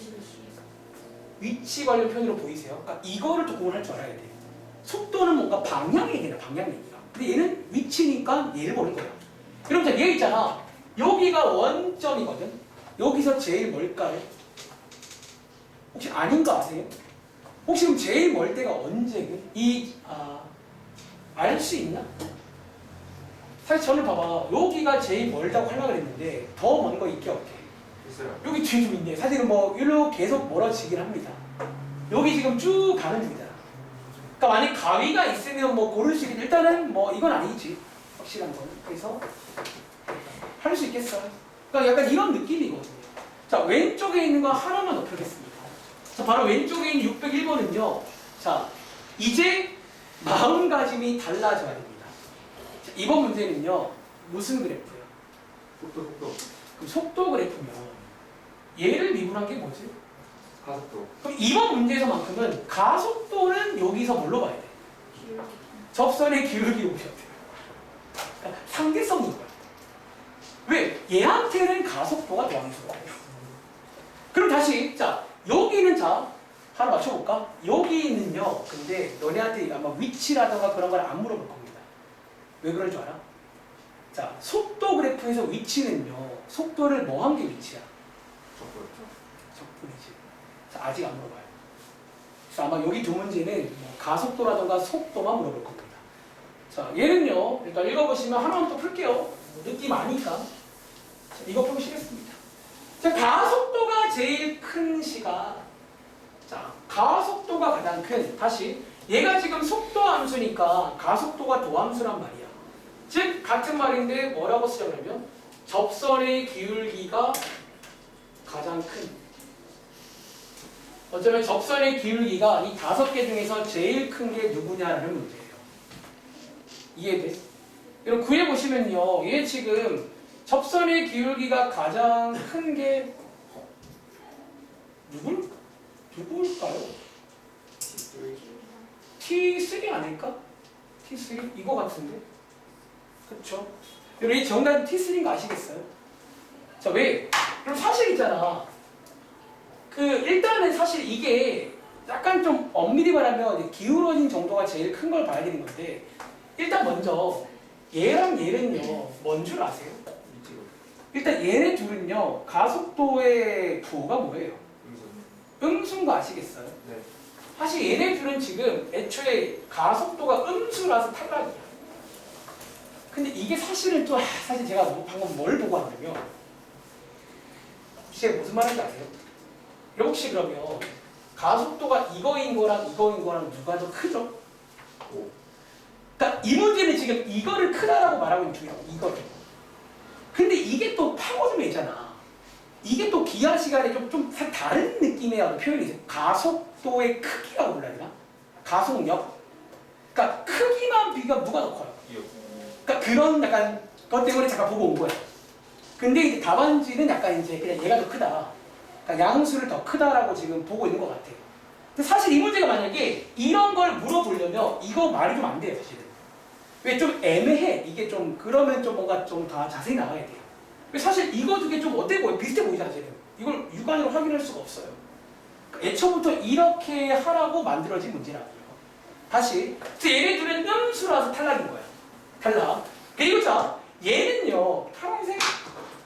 위치 관련 표현으로 보이세요? 그러니까 이거를 또 구분할 줄 알아야 돼. 속도는 뭔가 방향 얘기다, 방향 얘기가. 근데 얘는 위치니까 얘를 보는 거야. 그럼 자, 얘 있잖아. 여기가 원점이거든. 여기서 제일 뭘까요? 혹시 아닌 거 아세요? 혹시 그럼 제일 멀 때가 언제게? 알 수 있나? 사실 저는 봐봐. 여기가 제일 멀다고 하려고 했는데 더 먼 거 있게 없게. 있어요. 여기 뒤에 좀 있네. 사실은 뭐 일로 계속 멀어지긴 합니다. 여기 지금 쭉 가는 중이잖아. 그러니까 만약 가위가 있으면 뭐 고를 수 있긴 일단은 뭐 이건 아니지. 확실한 건. 그래서 할 수 있겠어요. 그러니까 약간 이런 느낌이거든요. 자, 왼쪽에 있는 거 하나만 더 펴겠습니다. 자, 바로 왼쪽에 있는 601번은요. 자, 이제 마음가짐이 달라져야 됩니다. 자, 이번 문제는요. 무슨 그래프예요? 속도. 그럼 속도 그래프면 얘를 미분한 게 뭐지? 가속도. 그럼 이번 문제에서만큼은 가속도는 여기서 뭘로 봐야 돼? 접선의 기울기로 보셔야 돼요. 그러니까 상대성인 거야. 왜? 얘한테는 가속도가 더함수거든요. 그럼 다시 자 여기는 자 하나 맞춰볼까? 여기는요. 근데 너네한테 아마 위치라든가 그런 걸 안 물어볼 겁니다. 왜 그럴 줄 알아? 자 속도 그래프에서 위치는요. 속도를 뭐 한 게 위치야? 적분이지. 자 아직 안 물어봐요. 그래서 아마 여기 두 문제는 뭐 가속도라든가 속도만 물어볼 겁니다. 자 얘는요. 일단 읽어보시면 하나만 더 풀게요. 느낌 아니까. 자, 이거 풀시겠습니다. 자 가속도가 제일 큰 시간. 자 가속도가 가장 큰. 다시 얘가 지금 속도 함수니까 가속도가 도함수란 말이야. 즉 같은 말인데 뭐라고 쓰자면 접선의 기울기가 가장 큰. 어쩌면 접선의 기울기가 이 5개 중에서 제일 큰 게 누구냐라는 문제예요. 이해돼? 여러분 구해보시면요. 얘 지금 접선의 기울기가 가장 큰 게 누굴까요? T3 아닐까? T3? 이거 같은데? 그쵸? 여러분 이 정답이 T3인 거 아시겠어요? 자 왜? 그럼 사실 있잖아. 일단은 사실 이게 약간 좀 엄밀히 말하면 기울어진 정도가 제일 큰 걸 봐야 되는 건데 일단 먼저 얘랑 얘는요 뭔 줄 아세요? 일단 얘네 둘은요 가속도의 부호가 뭐예요? 음수인 거 아시겠어요? 네. 사실 얘네 둘은 지금 애초에 가속도가 음수라서 탈락이야. 근데 이게 사실은 또 사실 제가 방금 뭘 보고 왔냐면 제가 무슨 말인지 아세요? 혹시 그러면 가속도가 이거인 거랑 이거인 거랑 누가 더 크죠? 그러니까 이 문제는 지금 이거를 크다라고 말하고 있는 중이라고 이거를. 근데 이게 또 파고들면있잖아. 이게 또 기하 시간에 좀 다른 느낌의 어떤 표현이 있어요. 가속도의 크기라고 불러야 되나? 가속력. 그러니까 크기만 비교하면 누가 더 커요? 그러니까 그런 약간 것 때문에 잠깐 보고 온 거야. 근데 이제 답안지는 약간 이제 그냥 얘가 더 크다. 그러니까 양수를 더 크다라고 지금 보고 있는 것 같아요. 근데 사실 이 문제가 만약에 이런 걸 물어보려면 이거 말이 좀 안 돼요, 사실은. 왜 좀 애매해. 이게 좀 그러면 좀 뭔가 좀 다 자세히 나와야 돼요. 왜 사실 이거 두 개 좀 어때 보여? 비슷해 보이잖아, 지금. 이걸 육안으로 확인할 수가 없어요. 그러니까 애초부터 이렇게 하라고 만들어진 문제라고요. 다시. 그래서 얘네 둘은 음수라서 탈락인 거야. 탈락. 그리고 자, 얘는요, 파란색.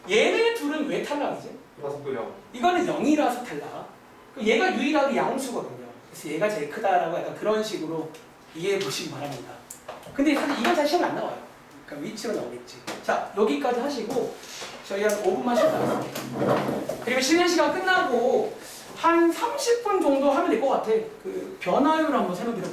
얘네 둘은 왜 탈락이지? 가속도 0. 이거는 0이라서 탈락. 얘가 유일하게 양수거든요. 그래서 얘가 제일 크다라고 약간 그런 식으로 이해해 보시기 바랍니다. 근데 사실 이건 잘 시험에 안 나와요. 그러니까 위치로 나오겠지. 자, 여기까지 하시고 저희 한 5분만 쉬었다 하겠습니다. 그리고 쉬는 시간 끝나고 한 30분 정도 하면 될 것 같아. 그 변화율 한번 설명드려